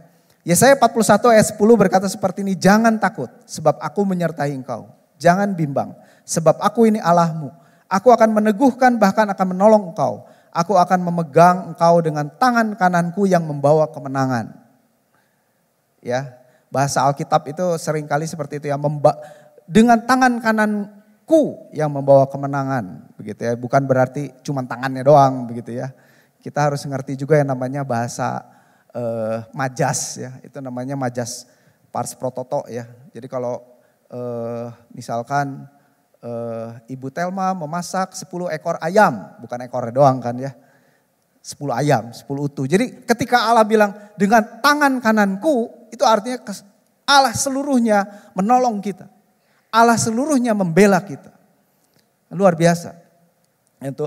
S1: Yesaya 41 ayat 10 berkata seperti ini, jangan takut sebab aku menyertai engkau. Jangan bimbang sebab aku ini Allahmu. Aku akan meneguhkan bahkan akan menolong engkau. Aku akan memegang engkau dengan tangan kananku yang membawa kemenangan. Ya, bahasa Alkitab itu seringkali seperti itu ya, dengan tangan kananku yang membawa kemenangan, begitu ya. Bukan berarti cuma tangannya doang, begitu ya. Kita harus ngerti juga yang namanya bahasa majas ya, itu namanya majas pars prototo ya. Jadi kalau misalkan Ibu Telma memasak 10 ekor ayam, bukan ekornya doang kan ya. 10 ayam, 10 utuh. Jadi ketika Allah bilang dengan tangan kananku, itu artinya Allah seluruhnya menolong kita. Allah seluruhnya membela kita. Luar biasa.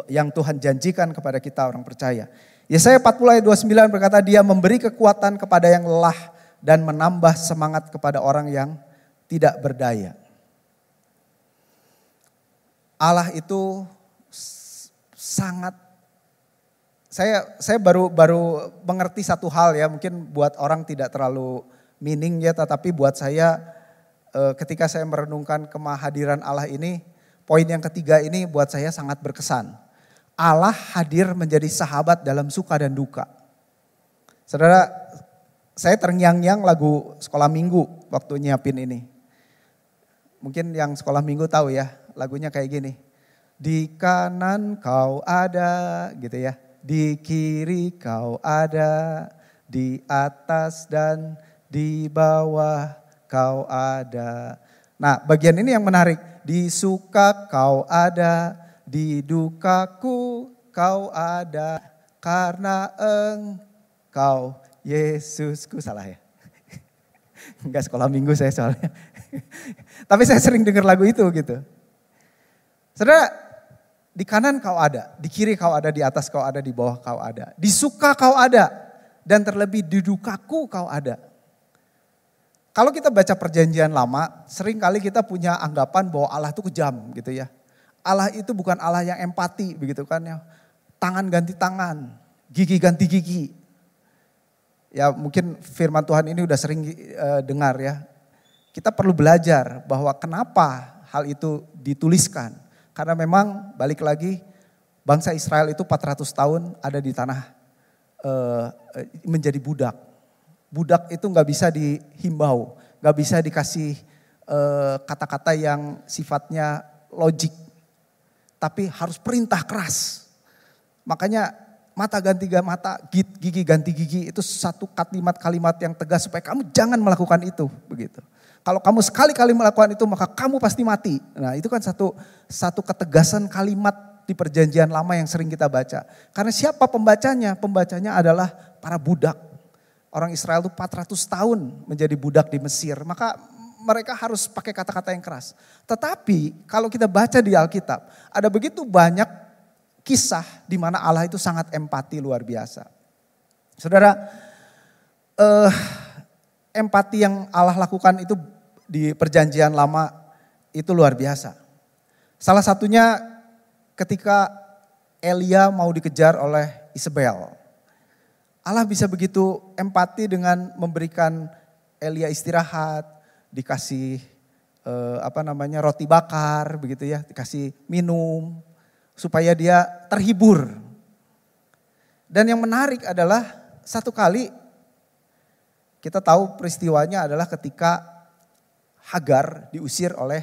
S1: Yang Tuhan janjikan kepada kita orang percaya. Yesaya 40 ayat 29 berkata dia memberi kekuatan kepada yang lelah dan menambah semangat kepada orang yang tidak berdaya. Allah itu sangat, saya baru mengerti satu hal ya, mungkin buat orang tidak terlalu meaning ya, tetapi buat saya ketika saya merenungkan kemahadiran Allah ini, poin yang ketiga ini buat saya sangat berkesan. Allah hadir menjadi sahabat dalam suka dan duka. Saudara, saya terngiang-ngiang lagu sekolah minggu waktu nyiapin ini. Mungkin yang sekolah minggu tahu ya, lagunya kayak gini. Di kanan kau ada, gitu ya. Di kiri kau ada, di atas dan di bawah kau ada. Nah, bagian ini yang menarik. Di suka kau ada, di dukaku kau ada, karena engkau Yesusku. Salah ya? Enggak, sekolah minggu saya soalnya. Tapi saya sering dengar lagu itu gitu. Saudara, di kanan kau ada, di kiri kau ada, di atas kau ada, di bawah kau ada. Di suka kau ada, dan terlebih di dukaku kau ada. Kalau kita baca perjanjian lama, sering kali kita punya anggapan bahwa Allah itu kejam gitu ya. Allah itu bukan Allah yang empati begitu kan ya. Tangan ganti tangan, gigi ganti gigi. Ya mungkin firman Tuhan ini udah sering dengar ya. Kita perlu belajar bahwa kenapa hal itu dituliskan. Karena memang balik lagi bangsa Israel itu 400 tahun ada di tanah menjadi budak. Budak itu gak bisa dihimbau, gak bisa dikasih kata-kata yang sifatnya logik. Tapi harus perintah keras. Makanya mata ganti mata, gigi ganti gigi itu satu kalimat-kalimat yang tegas supaya kamu jangan melakukan itu. Begitu. Kalau kamu sekali-kali melakukan itu maka kamu pasti mati. Nah itu kan satu ketegasan kalimat di perjanjian lama yang sering kita baca. Karena siapa pembacanya? Pembacanya adalah para budak. Orang Israel itu 400 tahun menjadi budak di Mesir. Maka mereka harus pakai kata-kata yang keras. Tetapi kalau kita baca di Alkitab, ada begitu banyak kisah di mana Allah itu sangat empati luar biasa. Saudara, empati yang Allah lakukan itu di perjanjian lama itu luar biasa. Salah satunya ketika Elia mau dikejar oleh Isabel. Allah bisa begitu empati dengan memberikan Elia istirahat, dikasih roti bakar begitu ya, dikasih minum supaya dia terhibur. Dan yang menarik adalah satu kali kita tahu peristiwanya adalah ketika Hagar diusir oleh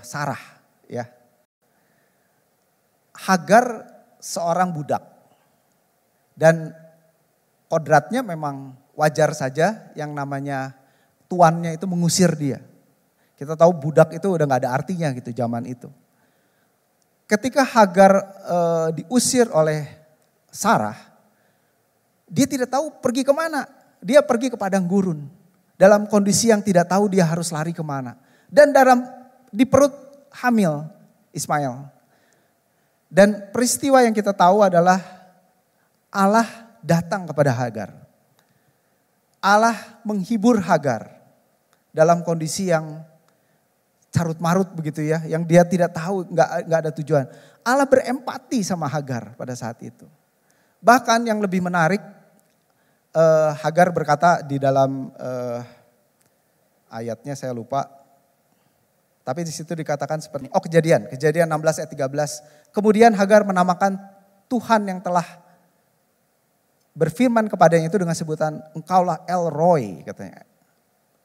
S1: Sarah ya. Hagar seorang budak dan kodratnya memang wajar saja yang namanya tuannya itu mengusir dia. Kita tahu budak itu udah gak ada artinya gitu zaman itu. Ketika Hagar diusir oleh Sarah, dia tidak tahu pergi kemana. Dia pergi ke padang gurun. Dalam kondisi yang tidak tahu dia harus lari kemana. Dan di perut hamil Ismail. Dan peristiwa yang kita tahu adalah Allah datang kepada Hagar. Allah menghibur Hagar dalam kondisi yang carut marut begitu ya, yang dia tidak tahu, nggak ada tujuan. Allah berempati sama Hagar pada saat itu. Bahkan yang lebih menarik, Hagar berkata di dalam ayatnya saya lupa, tapi di situ dikatakan seperti Kejadian 16 ayat 13. Kemudian Hagar menamakan Tuhan yang telah berfirman kepadanya itu dengan sebutan engkaulah El Roi katanya.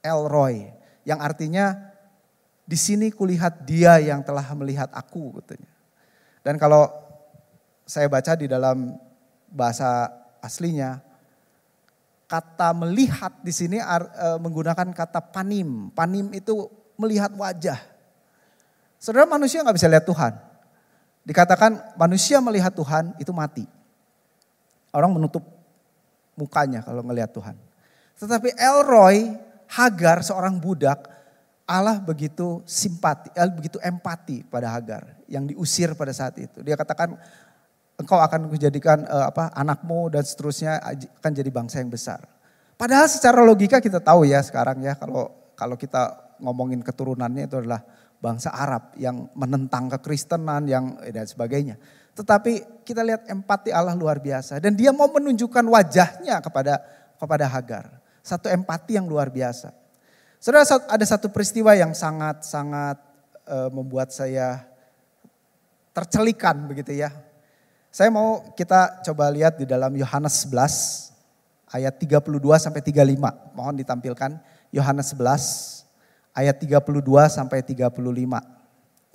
S1: El Roi yang artinya di sini kulihat dia yang telah melihat aku katanya. Dan kalau saya baca di dalam bahasa aslinya kata melihat di sini menggunakan kata panim. Panim itu melihat wajah. Saudara, manusia nggak bisa lihat Tuhan. Dikatakan manusia melihat Tuhan itu mati. Orang menutup mukanya kalau ngelihat Tuhan. Tetapi El Roi, Hagar seorang budak, Allah begitu simpati, Allah begitu empati pada Hagar yang diusir pada saat itu. Dia katakan engkau akan kujadikan anakmu dan seterusnya akan jadi bangsa yang besar. Padahal secara logika kita tahu ya sekarang ya, kalau kita ngomongin keturunannya itu adalah bangsa Arab yang menentang kekristenan dan sebagainya. Tetapi kita lihat empati Allah luar biasa dan dia mau menunjukkan wajahnya kepada Hagar. Satu empati yang luar biasa. Saudara, ada satu peristiwa yang sangat membuat saya tercelikan begitu ya. Saya mau kita coba lihat di dalam Yohanes 11 ayat 32 sampai 35. Mohon ditampilkan Yohanes 11 ayat 32 sampai 35.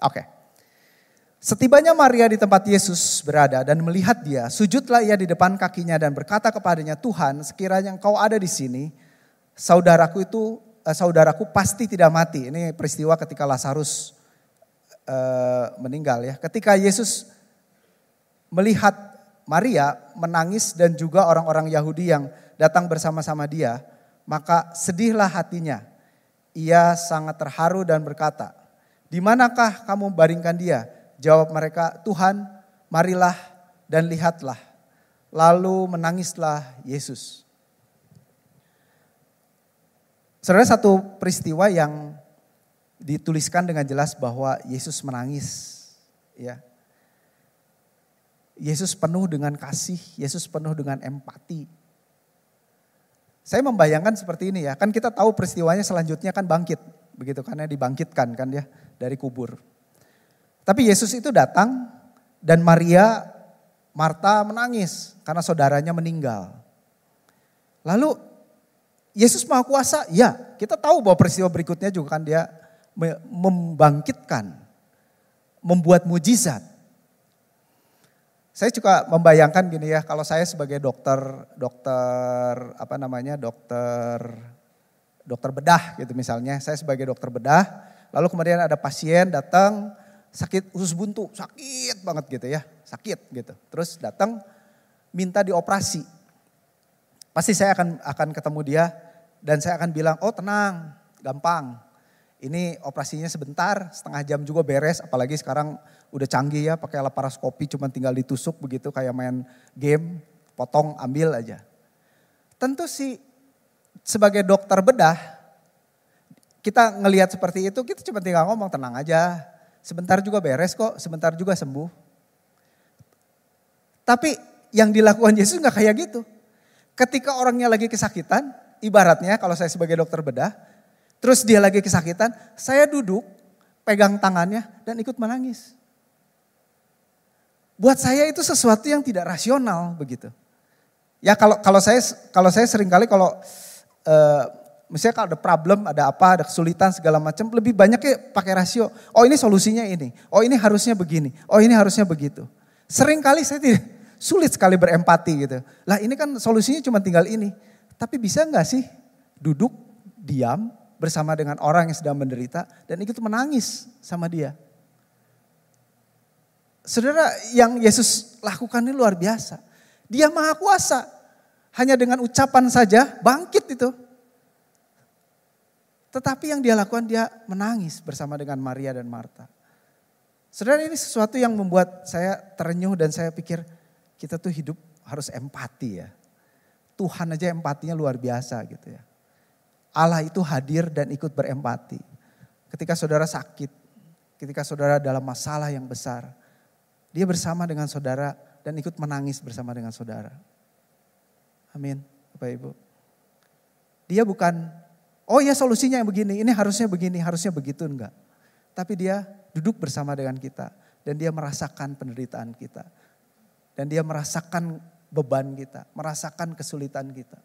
S1: Oke. Setibanya Maria di tempat Yesus berada dan melihat dia, sujudlah ia di depan kakinya dan berkata kepadanya, Tuhan, sekiranya engkau ada di sini, saudaraku pasti tidak mati. Ini peristiwa ketika Lazarus meninggal ya. Ketika Yesus melihat Maria menangis dan juga orang-orang Yahudi yang datang bersama-sama dia, maka sedihlah hatinya. Ia sangat terharu dan berkata, di manakah kamu baringkan dia? Jawab mereka, Tuhan, marilah dan lihatlah. Lalu menangislah Yesus. Saudara, satu peristiwa yang dituliskan dengan jelas bahwa Yesus menangis. Ya. Yesus penuh dengan kasih, Yesus penuh dengan empati. Saya membayangkan seperti ini ya, kan kita tahu peristiwanya selanjutnya kan bangkit, begitu kan ya, dibangkitkan kan ya dari kubur. Tapi Yesus itu datang dan Marta menangis karena saudaranya meninggal. Lalu Yesus Maha Kuasa, ya kita tahu bahwa peristiwa berikutnya juga kan dia membangkitkan, membuat mujizat. Saya juga membayangkan gini ya, kalau saya sebagai dokter bedah gitu misalnya, saya sebagai dokter bedah, lalu kemudian ada pasien datang sakit usus buntu, sakit banget gitu ya, sakit gitu. Terus datang minta dioperasi. Pasti saya akan ketemu dia dan saya akan bilang, oh tenang, gampang. Ini operasinya sebentar, setengah jam juga beres, apalagi sekarang udah canggih ya, pakai laparoskopi cuma tinggal ditusuk begitu kayak main game, potong ambil aja. Tentu sih sebagai dokter bedah, kita ngelihat seperti itu, kita cuma tinggal ngomong tenang aja, sebentar juga beres kok, sebentar juga sembuh. Tapi yang dilakukan Yesus gak kayak gitu. Ketika orangnya lagi kesakitan, ibaratnya kalau saya sebagai dokter bedah, terus dia lagi kesakitan, saya duduk, pegang tangannya dan ikut menangis. Buat saya itu sesuatu yang tidak rasional begitu. Ya kalau saya seringkali misalnya kalau ada problem, ada apa, ada kesulitan segala macam, lebih banyaknya pakai rasio. Oh ini solusinya ini, oh ini harusnya begini, oh ini harusnya begitu. Seringkali saya sulit sekali berempati gitu. Lah ini kan solusinya cuma tinggal ini. Tapi bisa gak sih duduk, diam, bersama dengan orang yang sedang menderita dan ikut menangis sama dia. Saudara, yang Yesus lakukan ini luar biasa. Dia Maha Kuasa. Hanya dengan ucapan saja bangkit itu. Tetapi yang dia lakukan, dia menangis bersama dengan Maria dan Marta. Saudara, ini sesuatu yang membuat saya terenyuh dan saya pikir kita tuh hidup harus empati ya. Tuhan aja empatinya luar biasa gitu ya. Allah itu hadir dan ikut berempati. Ketika saudara sakit, ketika saudara dalam masalah yang besar, dia bersama dengan saudara dan ikut menangis bersama dengan saudara. Amin, Bapak Ibu. Dia bukan, oh ya solusinya yang begini, ini harusnya begini, harusnya begitu, enggak. Tapi dia duduk bersama dengan kita dan dia merasakan penderitaan kita. Dan dia merasakan beban kita, merasakan kesulitan kita.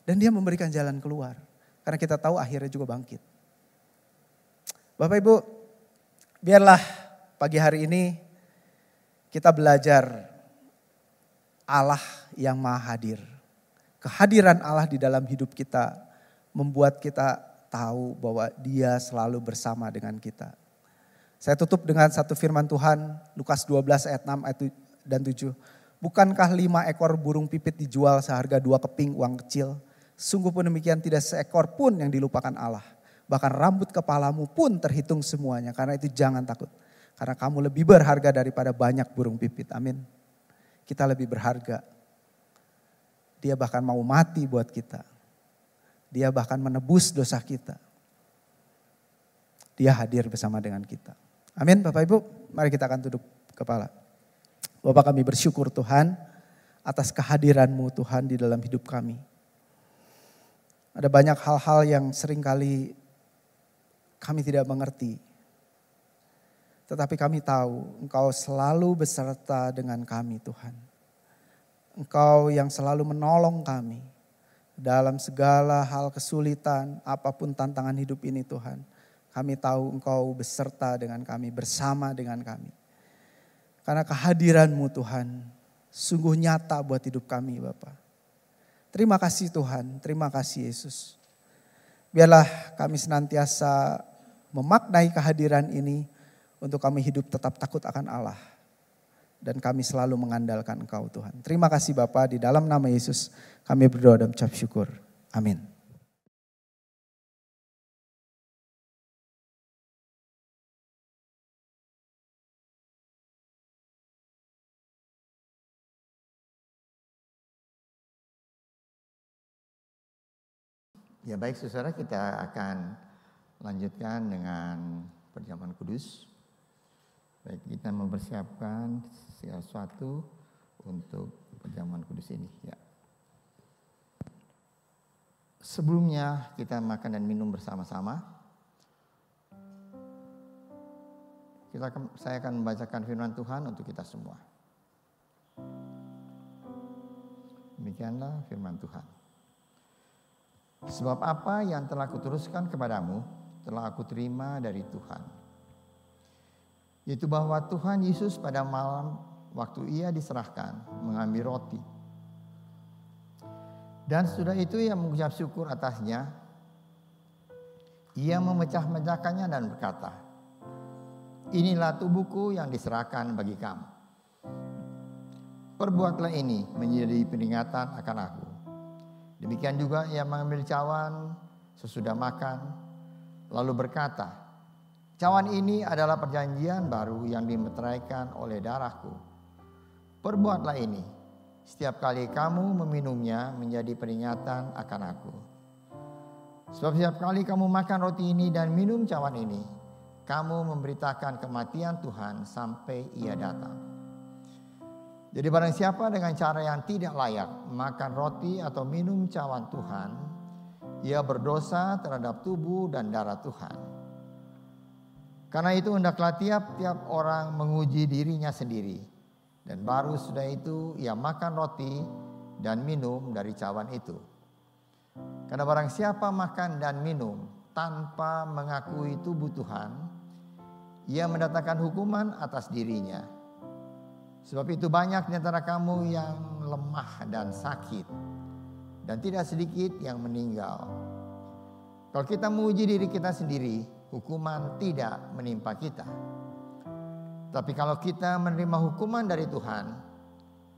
S1: Dan dia memberikan jalan keluar. Karena kita tahu akhirnya juga bangkit. Bapak Ibu, biarlah pagi hari ini kita belajar Allah yang Maha Hadir. Kehadiran Allah di dalam hidup kita membuat kita tahu bahwa Dia selalu bersama dengan kita. Saya tutup dengan satu firman Tuhan, Lukas 12 ayat 6 dan 7. Bukankah 5 ekor burung pipit dijual seharga 2 keping uang kecil? Sungguh pun demikian tidak seekor pun yang dilupakan Allah. Bahkan rambut kepalamu pun terhitung semuanya. Karena itu jangan takut. Karena kamu lebih berharga daripada banyak burung pipit. Amin. Kita lebih berharga. Dia bahkan mau mati buat kita. Dia bahkan menebus dosa kita. Dia hadir bersama dengan kita. Amin Bapak Ibu, mari kita akan tunduk kepala. Bapak, kami bersyukur Tuhan atas kehadiran-Mu Tuhan di dalam hidup kami. Ada banyak hal-hal yang seringkali kami tidak mengerti. Tetapi kami tahu Engkau selalu beserta dengan kami Tuhan. Engkau yang selalu menolong kami dalam segala hal kesulitan, apapun tantangan hidup ini Tuhan. Kami tahu Engkau beserta dengan kami, bersama dengan kami. Karena kehadiran-Mu Tuhan sungguh nyata buat hidup kami Bapa. Terima kasih Tuhan, terima kasih Yesus. Biarlah kami senantiasa memaknai kehadiran ini untuk kami hidup tetap takut akan Allah. Dan kami selalu mengandalkan Engkau Tuhan. Terima kasih Bapa, di dalam nama Yesus kami berdoa dan ucap syukur. Amin.
S4: Ya baik saudara, kita akan lanjutkan dengan perjamuan kudus. Baik, kita mempersiapkan segala sesuatu untuk perjamuan kudus ini. Ya. Sebelumnya kita makan dan minum bersama-sama. Saya akan membacakan firman Tuhan untuk kita semua. Demikianlah firman Tuhan. Sebab apa yang telah kuteruskan kepadamu telah aku terima dari Tuhan. Yaitu bahwa Tuhan Yesus pada malam waktu ia diserahkan mengambil roti. Dan sesudah itu ia mengucap syukur atasnya. Ia memecah-mecahkannya dan berkata, inilah tubuhku yang diserahkan bagi kamu. Perbuatlah ini menjadi peringatan akan aku. Demikian juga ia mengambil cawan sesudah makan, lalu berkata, cawan ini adalah perjanjian baru yang dimeteraikan oleh darahku. Perbuatlah ini, setiap kali kamu meminumnya menjadi peringatan akan aku. Sebab setiap kali kamu makan roti ini dan minum cawan ini, kamu memberitakan kematian Tuhan sampai ia datang. Jadi barang siapa dengan cara yang tidak layak makan roti atau minum cawan Tuhan, ia berdosa terhadap tubuh dan darah Tuhan. Karena itu hendaklah tiap-tiap orang menguji dirinya sendiri. Dan baru sudah itu ia makan roti dan minum dari cawan itu. Karena barang siapa makan dan minum tanpa mengakui tubuh Tuhan, ia mendatangkan hukuman atas dirinya. Sebab itu banyak di antara kamu yang lemah dan sakit, dan tidak sedikit yang meninggal. Kalau kita menguji diri kita sendiri, hukuman tidak menimpa kita. Tapi kalau kita menerima hukuman dari Tuhan,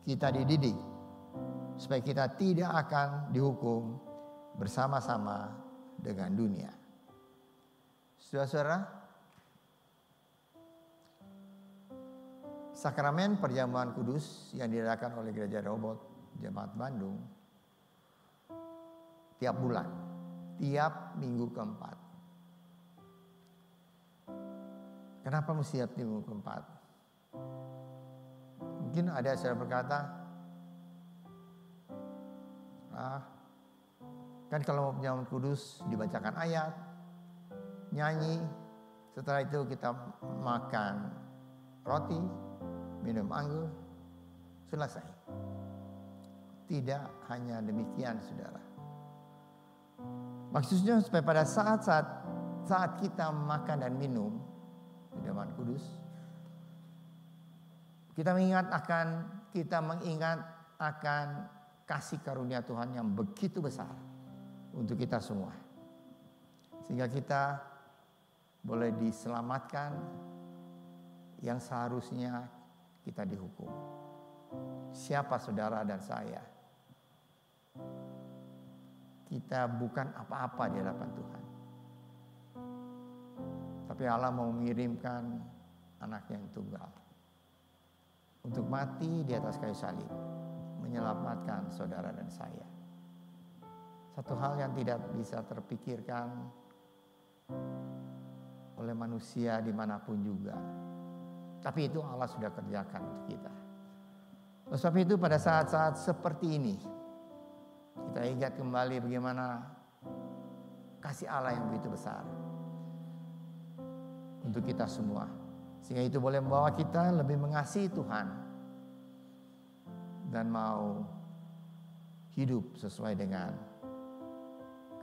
S4: kita dididik supaya kita tidak akan dihukum bersama-sama dengan dunia. Saudara-saudara, sakramen perjamuan kudus yang diadakan oleh Gereja Rehoboth Jemaat Bandung tiap bulan, tiap minggu keempat. Kenapa mesti tiap minggu keempat? Mungkin ada yang berkata, kan kalau mau perjamuan kudus dibacakan ayat, nyanyi, setelah itu kita makan roti, minum anggur, selesai. Tidak hanya demikian saudara. Maksudnya supaya pada saat kita makan dan minum perjamuan kudus, kita mengingat akan kasih karunia Tuhan yang begitu besar untuk kita semua. Sehingga kita boleh diselamatkan yang seharusnya kita dihukum. Siapa saudara dan saya? Kita bukan apa-apa di hadapan Tuhan. Tapi Allah mau mengirimkan anak yang tunggal untuk mati di atas kayu salib, menyelamatkan saudara dan saya. Satu hal yang tidak bisa terpikirkan oleh manusia dimanapun juga. Tapi itu Allah sudah kerjakan untuk kita. Oleh sebab itu pada saat-saat seperti ini, kita ingat kembali bagaimana kasih Allah yang begitu besar untuk kita semua. Sehingga itu boleh membawa kita lebih mengasihi Tuhan dan mau hidup sesuai dengan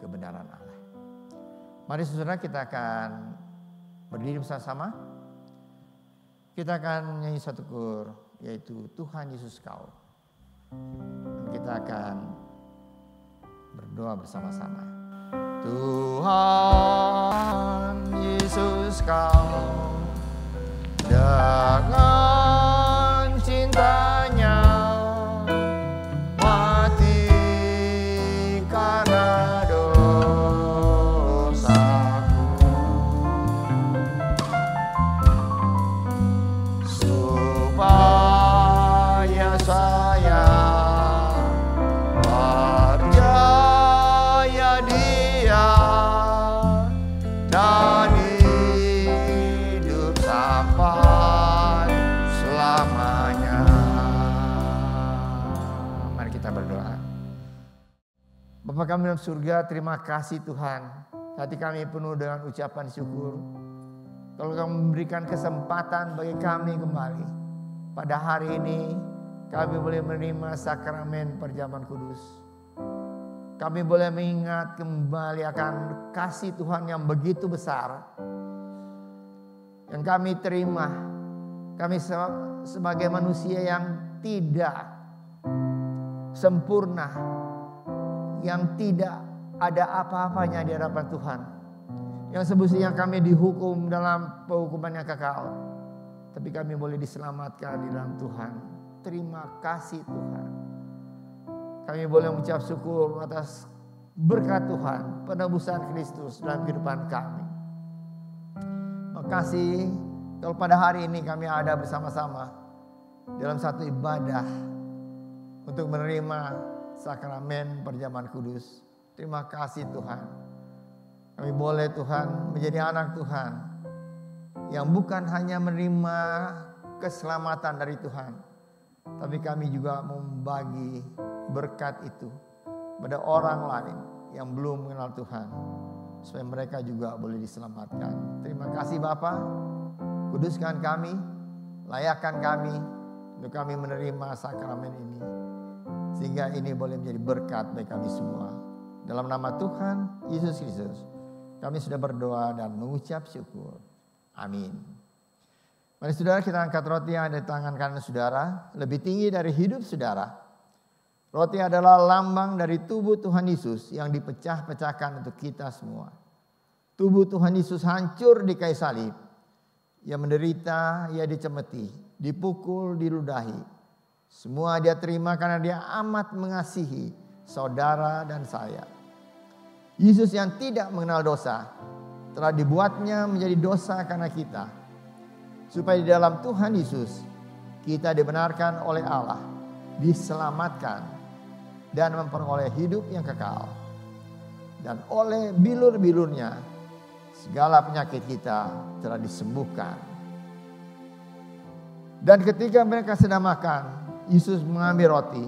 S4: kebenaran Allah. Mari saudara, kita akan berdiri bersama-sama. Kita akan nyanyi satu kur, yaitu Tuhan Yesus Kau. Dan kita akan berdoa bersama-sama. Tuhan Yesus Kau, dengan cintanya mati karena dosaku, supaya saya percaya Dia dan hidup sampai selamanya. Mari kita berdoa. Bapa kami dalam surga, terima kasih Tuhan. Hati kami penuh dengan ucapan syukur. Kalau Kamu memberikan kesempatan bagi kami kembali. Pada hari ini kami boleh menerima sakramen perjamuan kudus. Kami boleh mengingat kembali akan kasih Tuhan yang begitu besar yang kami terima. Kami sebagai manusia yang tidak sempurna, yang tidak ada apa-apanya di hadapan Tuhan, yang semestinya kami dihukum dalam penghukuman yang kekal, tapi kami boleh diselamatkan di dalam Tuhan. Terima kasih Tuhan. Kami boleh mengucap syukur atas berkat Tuhan, penebusan Kristus dalam kehidupan kami. Makasih kalau pada hari ini kami ada bersama-sama dalam satu ibadah untuk menerima sakramen perjamuan kudus. Terima kasih Tuhan. Kami boleh Tuhan menjadi anak Tuhan yang bukan hanya menerima keselamatan dari Tuhan, tapi kami juga membagi berkat itu pada orang lain yang belum mengenal Tuhan, supaya mereka juga boleh diselamatkan. Terima kasih Bapa. Kuduskan kami, layakkan kami untuk kami menerima sakramen ini, sehingga ini boleh menjadi berkat bagi kami semua. Dalam nama Tuhan Yesus Kristus kami sudah berdoa dan mengucap syukur. Amin. Mari saudara, kita angkat roti yang ada di tangan kanan saudara, lebih tinggi dari hidup saudara. Roti adalah lambang dari tubuh Tuhan Yesus yang dipecah-pecahkan untuk kita semua. Tubuh Tuhan Yesus hancur di kayu salib. Ia menderita, ia dicemeti, dipukul, diludahi. Semua dia terima karena dia amat mengasihi saudara dan saya. Yesus yang tidak mengenal dosa telah dibuatnya menjadi dosa karena kita, supaya di dalam Tuhan Yesus kita dibenarkan oleh Allah, diselamatkan dan memperoleh hidup yang kekal. Dan oleh bilur-bilurnya segala penyakit kita telah disembuhkan. Dan ketika mereka sedang makan, Yesus mengambil roti,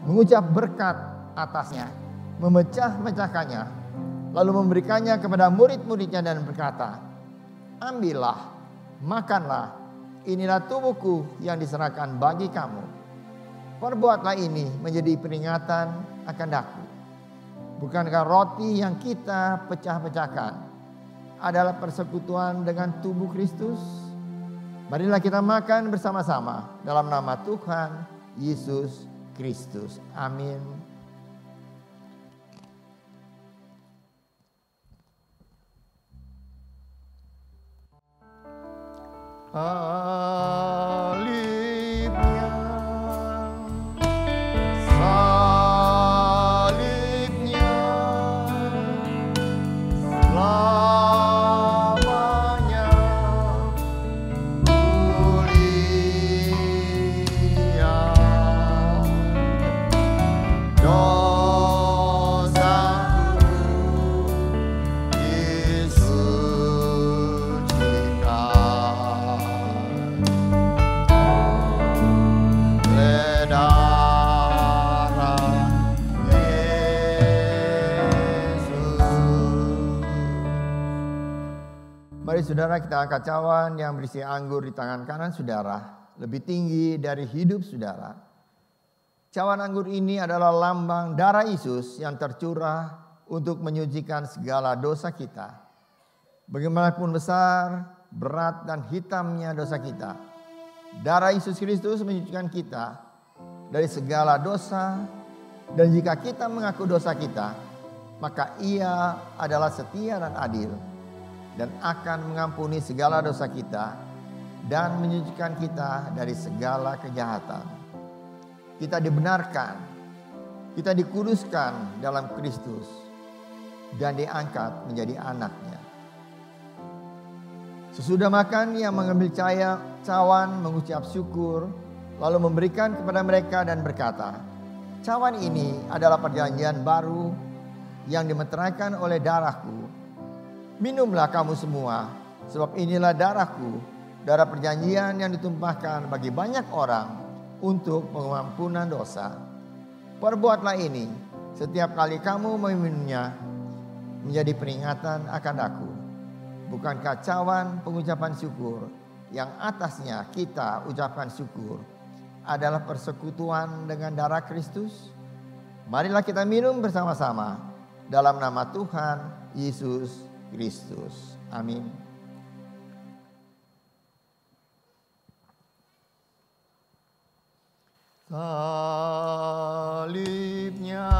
S4: mengucap berkat atasnya, memecah-mecahkannya, lalu memberikannya kepada murid-muridnya dan berkata, "Ambillah, makanlah, inilah tubuhku yang diserahkan bagi kamu. Perbuatlah ini menjadi peringatan akan aku." Bukankah roti yang kita pecah-pecahkan adalah persekutuan dengan tubuh Kristus? Marilah kita makan bersama-sama dalam nama Tuhan Yesus Kristus. Amin. Salibnya, salibnya, selamanya mulia. saudara, kita angkat cawan yang berisi anggur di tangan kanan saudara, lebih tinggi dari hidup saudara. Cawan anggur ini adalah lambang darah Yesus yang tercurah untuk menyucikan segala dosa kita. Bagaimanapun besar, berat dan hitamnya dosa kita, darah Yesus Kristus menyucikan kita dari segala dosa. Dan jika kita mengaku dosa kita, maka Ia adalah setia dan adil dan akan mengampuni segala dosa kita dan menyucikan kita dari segala kejahatan. Kita dibenarkan, kita dikuduskan dalam Kristus dan diangkat menjadi anak-Nya. Sesudah makan, Ia mengambil cawan, mengucap syukur, lalu memberikan kepada mereka dan berkata, "Cawan ini adalah perjanjian baru yang dimeteraikan oleh darahku. Minumlah kamu semua, sebab inilah darahku, darah perjanjian yang ditumpahkan bagi banyak orang untuk pengampunan dosa. Perbuatlah ini setiap kali kamu meminumnya menjadi peringatan akan aku." Bukankah cawan pengucapan syukur yang atasnya kita ucapkan syukur adalah persekutuan dengan darah Kristus? Marilah kita minum bersama-sama dalam nama Tuhan Yesus Kristus. Amin. Salibnya,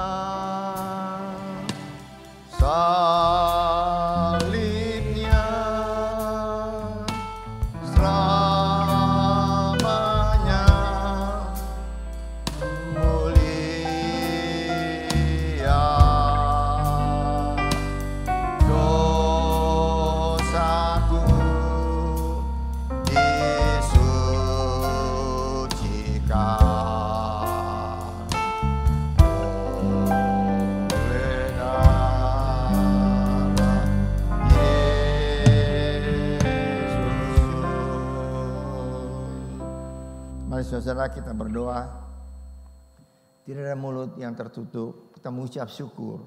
S4: salibnya, selamanya mulia. Dosaku disucikan. Mari saudara kita berdoa. Tidak ada mulut yang tertutup. Kita mengucap syukur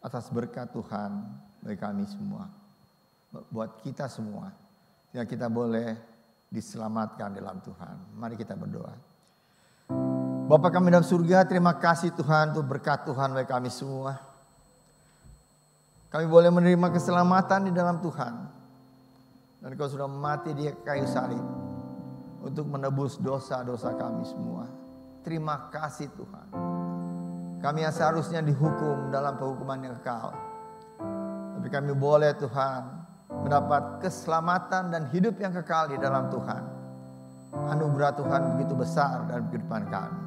S4: atas berkat Tuhan bagi kami semua. Buat kita semua. Yang kita boleh diselamatkan dalam Tuhan. Mari kita berdoa. Bapa kami dalam surga, terima kasih Tuhan untuk berkat Tuhan bagi kami semua. Kami boleh menerima keselamatan di dalam Tuhan. Dan Kau sudah mati di kayu salib untuk menebus dosa-dosa kami semua. Terima kasih Tuhan. Kami yang seharusnya dihukum dalam penghukuman yang kekal, tapi kami boleh Tuhan mendapat keselamatan dan hidup yang kekal di dalam Tuhan. Anugerah Tuhan begitu besar dalam kehidupan kami.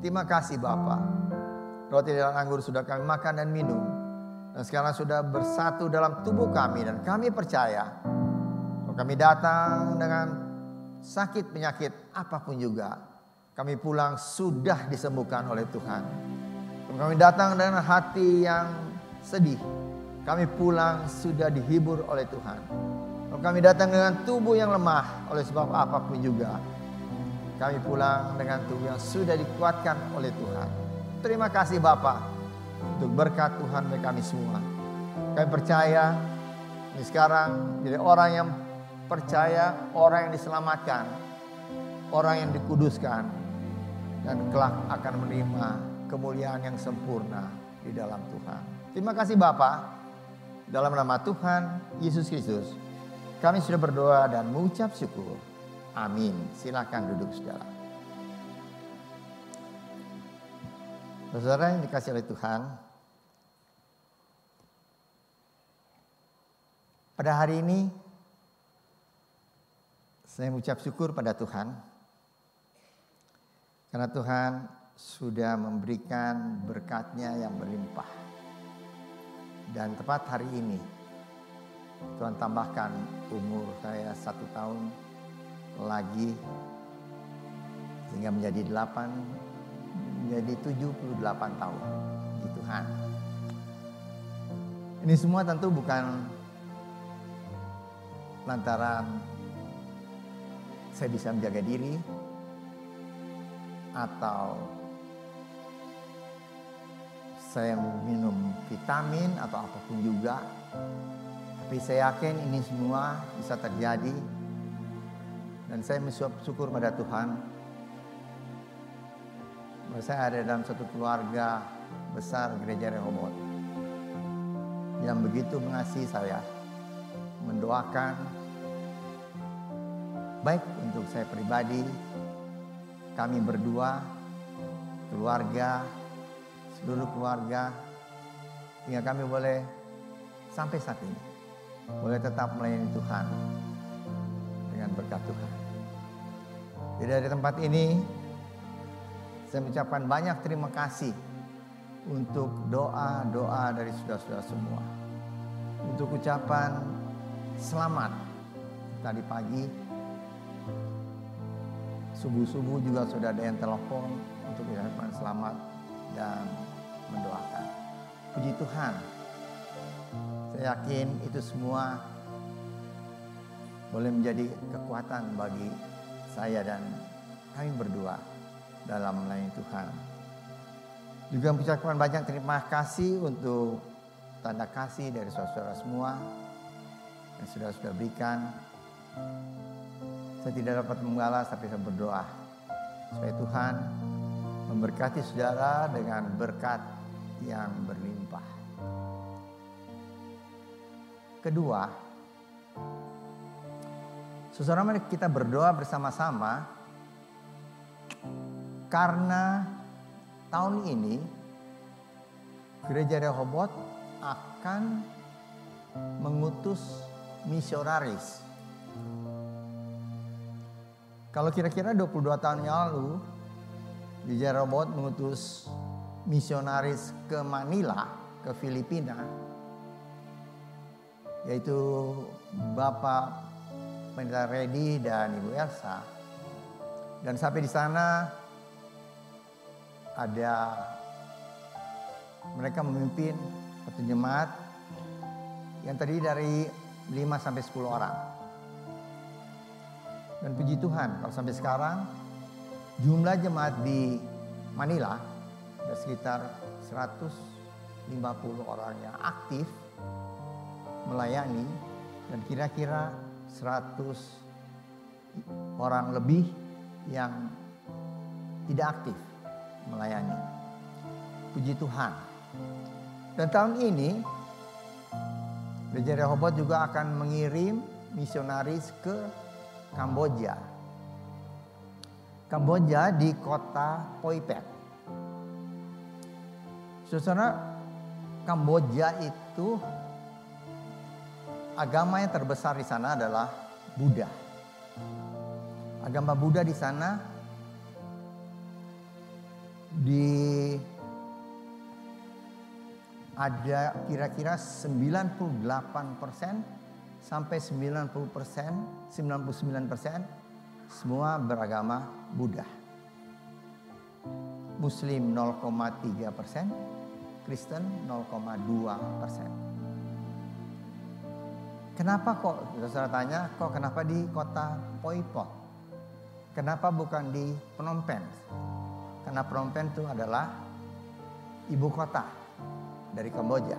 S4: Terima kasih Bapa. Roti dan anggur sudah kami makan dan minum, dan sekarang sudah bersatu dalam tubuh kami. Dan kami percaya kalau kami datang dengan sakit penyakit apapun juga, kami pulang sudah disembuhkan oleh Tuhan. Kalau kami datang dengan hati yang sedih, kami pulang sudah dihibur oleh Tuhan. Kalau kami datang dengan tubuh yang lemah oleh sebab apapun juga, kami pulang dengan tubuh yang sudah dikuatkan oleh Tuhan. Terima kasih Bapa untuk berkat Tuhan bagi kami semua. Kami percaya ini sekarang jadi orang yang percaya, orang yang diselamatkan, orang yang dikuduskan, dan kelak akan menerima kemuliaan yang sempurna di dalam Tuhan. Terima kasih Bapa. Dalam nama Tuhan Yesus Kristus, kami sudah berdoa dan mengucap syukur. Amin. Silakan duduk saudara. Saudara yang dikasihi oleh Tuhan, pada hari ini saya mengucap syukur pada Tuhan karena Tuhan sudah memberikan berkat-Nya yang berlimpah. Dan tepat hari ini Tuhan tambahkan umur saya 1 tahun lagi sehingga menjadi 78 tahun di Tuhan. Ini semua tentu bukan lantaran saya bisa menjaga diri atau saya minum vitamin atau apapun juga. Tapi saya yakin ini semua bisa terjadi. Dan saya bersyukur pada Tuhan bahwa saya ada dalam satu keluarga besar Gereja Rehoboth yang begitu mengasihi saya, mendoakan baik untuk saya pribadi, kami berdua, keluarga, seluruh keluarga, hingga kami boleh sampai saat ini boleh tetap melayani Tuhan dengan berkat Tuhan. Jadi dari tempat ini saya mengucapkan banyak terima kasih untuk doa-doa dari saudara-saudara semua. Untuk ucapan selamat tadi pagi, subuh-subuh juga sudah ada yang telepon untuk ucapan selamat dan mendoakan. Puji Tuhan, saya yakin itu semua boleh menjadi kekuatan bagi saya dan kami berdua dalam melayani Tuhan. Juga mengucapkan banyak terima kasih untuk tanda kasih dari saudara-saudara semua yang sudah berikan. Saya tidak dapat membalas, tapi saya berdoa supaya Tuhan memberkati saudara dengan berkat yang berlimpah. Kedua, saudara, mari kita berdoa bersama-sama karena tahun ini Gereja Rehoboth akan mengutus misionaris. Kalau kira-kira 22 tahun yang lalu Gereja Rehoboth mengutus misionaris ke Manila, ke Filipina, yaitu Bapak Pendeta Reddy dan Ibu Elsa. Dan sampai di sana ada mereka memimpin satu jemaat yang terdiri dari 5 sampai 10 orang. Dan puji Tuhan, kalau sampai sekarang jumlah jemaat di Manila ada sekitar 150 orang yang aktif melayani dan kira-kira 100 orang lebih yang tidak aktif melayani. Puji Tuhan. Dan tahun ini Gereja Rehoboth juga akan mengirim misionaris ke Kamboja. Kamboja di kota Phnom. Saudara, Kamboja itu agama yang terbesar di sana adalah Buddha. Agama Buddha di sana ada kira-kira 98% sampai 90%, 99% semua beragama Buddha. Muslim 0,3%, Kristen 0,2%. Kenapa kok, saudara tanya, kok kenapa di kota Pol Pot? Kenapa bukan di Phnom Penh? Karena Phnom Penh itu adalah ibu kota dari Kamboja.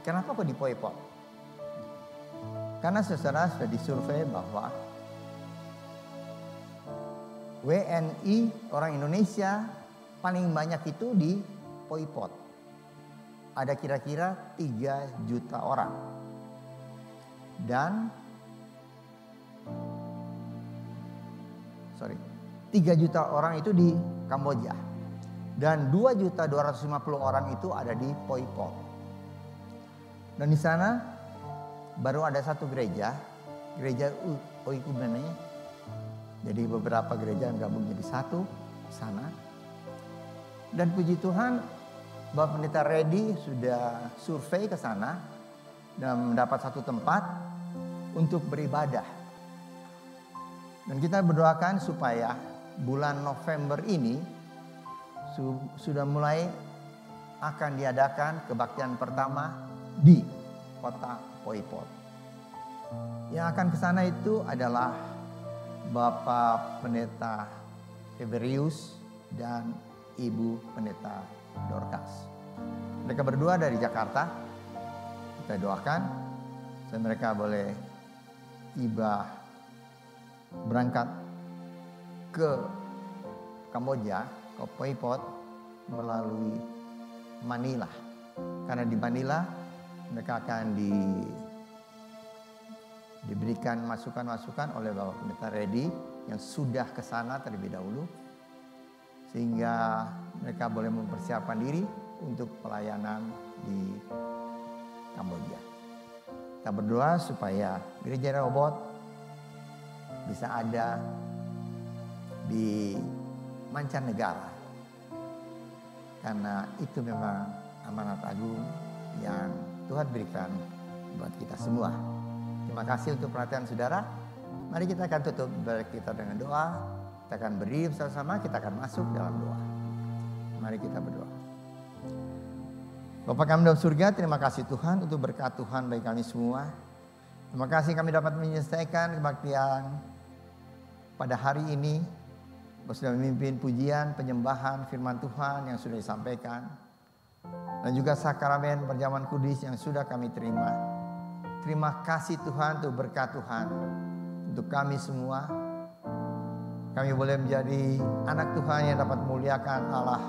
S4: Kenapa kok di Pol Pot? Karena saudara sudah disurvei bahwa WNI orang Indonesia paling banyak itu di Pol Pot. Ada kira-kira 3 juta orang. Dan 3 juta orang itu di Kamboja. Dan 2.250.000 orang itu ada di Pol Pot. Dan di sana baru ada satu gereja Oikumene. Jadi beberapa gereja yang gabung jadi satu di sana. Dan puji Tuhan, Bapak Pendeta Reddy sudah survei ke sana dan mendapat satu tempat untuk beribadah. Dan kita berdoakan supaya bulan November ini sudah mulai akan diadakan kebaktian pertama di kota Pol Pot. Yang akan ke sana itu adalah Bapak Pendeta Heberius dan Ibu Pendeta Dorcas. Mereka berdua dari Jakarta. Kita doakan supaya mereka boleh tiba berangkat ke Kamboja, ke Pol Pot melalui Manila. Karena di Manila mereka akan diberikan masukan-masukan oleh Bapak Pendeta Reddy yang sudah ke sana terlebih dahulu, sehingga mereka boleh mempersiapkan diri untuk pelayanan di Kamboja. Kita berdoa supaya Gereja Rehoboth bisa ada di mancanegara, karena itu memang amanat agung yang Tuhan berikan buat kita semua. Terima kasih untuk perhatian saudara. Mari kita akan tutup ibadah kita dengan doa. Kita akan berdiri bersama-sama, kita akan masuk dalam doa. Mari kita berdoa. Bapa kami dalam surga, terima kasih Tuhan untuk berkat Tuhan bagi kami semua. Terima kasih kami dapat menyelesaikan kebaktian pada hari ini. Bapak sudah memimpin pujian, penyembahan, firman Tuhan yang sudah disampaikan. Dan juga sakramen perjamuan kudus yang sudah kami terima. Terima kasih Tuhan untuk berkat Tuhan untuk kami semua. Kami boleh menjadi anak Tuhan yang dapat memuliakan Allah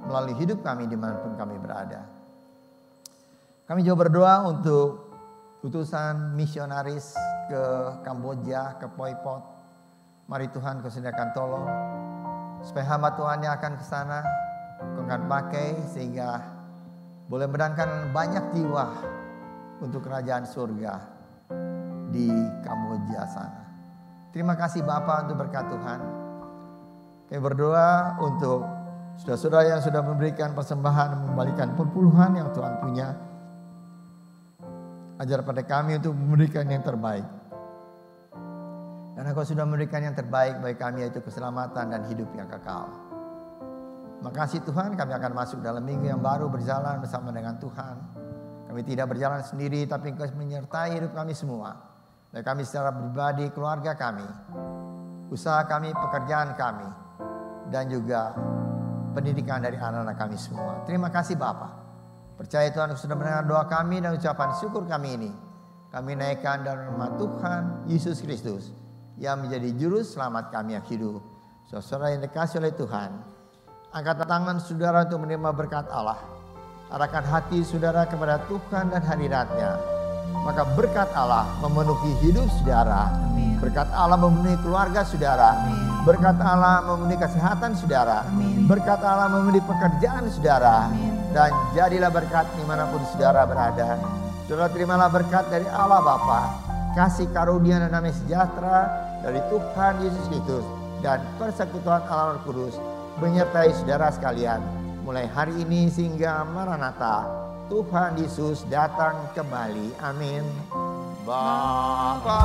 S4: melalui hidup kami dimanapun kami berada. Kami juga berdoa untuk utusan misionaris ke Kamboja, ke Pol Pot. Mari Tuhan Kau sediakan tolong supaya hamba Tuhan yang akan ke sana Kau akan pakai sehingga boleh mendatangkan banyak jiwa untuk kerajaan surga di Kamboja sana. Terima kasih Bapa untuk berkat Tuhan. Kami berdoa untuk saudara-saudara yang sudah memberikan persembahan, mengembalikan perpuluhan yang Tuhan punya. Ajar pada kami untuk memberikan yang terbaik. Karena Kau sudah memberikan yang terbaik bagi kami, yaitu keselamatan dan hidup yang kekal. Makasih Tuhan, kami akan masuk dalam minggu yang baru berjalan bersama dengan Tuhan. Kami tidak berjalan sendiri, tapi Engkau menyertai hidup kami semua. Dan kami secara pribadi, keluarga kami, usaha kami, pekerjaan kami, dan juga pendidikan dari anak-anak kami semua. Terima kasih Bapa. Percaya Tuhan sudah mendengar doa kami dan ucapan syukur kami ini. Kami naikkan dalam nama Tuhan Yesus Kristus yang menjadi juru selamat kami yang hidup. Saudara yang dikasih oleh Tuhan, angkat tangan saudara untuk menerima berkat Allah. Arahkan hati saudara kepada Tuhan dan hadirat-Nya. Maka berkat Allah memenuhi hidup saudara.
S2: Amin.
S4: Berkat Allah memenuhi keluarga saudara.
S2: Amin.
S4: Berkat Allah memenuhi kesehatan saudara.
S2: Amin.
S4: Berkat Allah memenuhi pekerjaan saudara.
S2: Amin.
S4: Dan jadilah berkat dimanapun saudara berada. Saudara terimalah berkat dari Allah Bapa, kasih karunia dan damai sejahtera dari Tuhan Yesus Kristus dan persekutuan Allah Roh Kudus menyertai saudara sekalian. Mulai hari ini sehingga Maranatha, Tuhan Yesus datang kembali. Amin. Bapa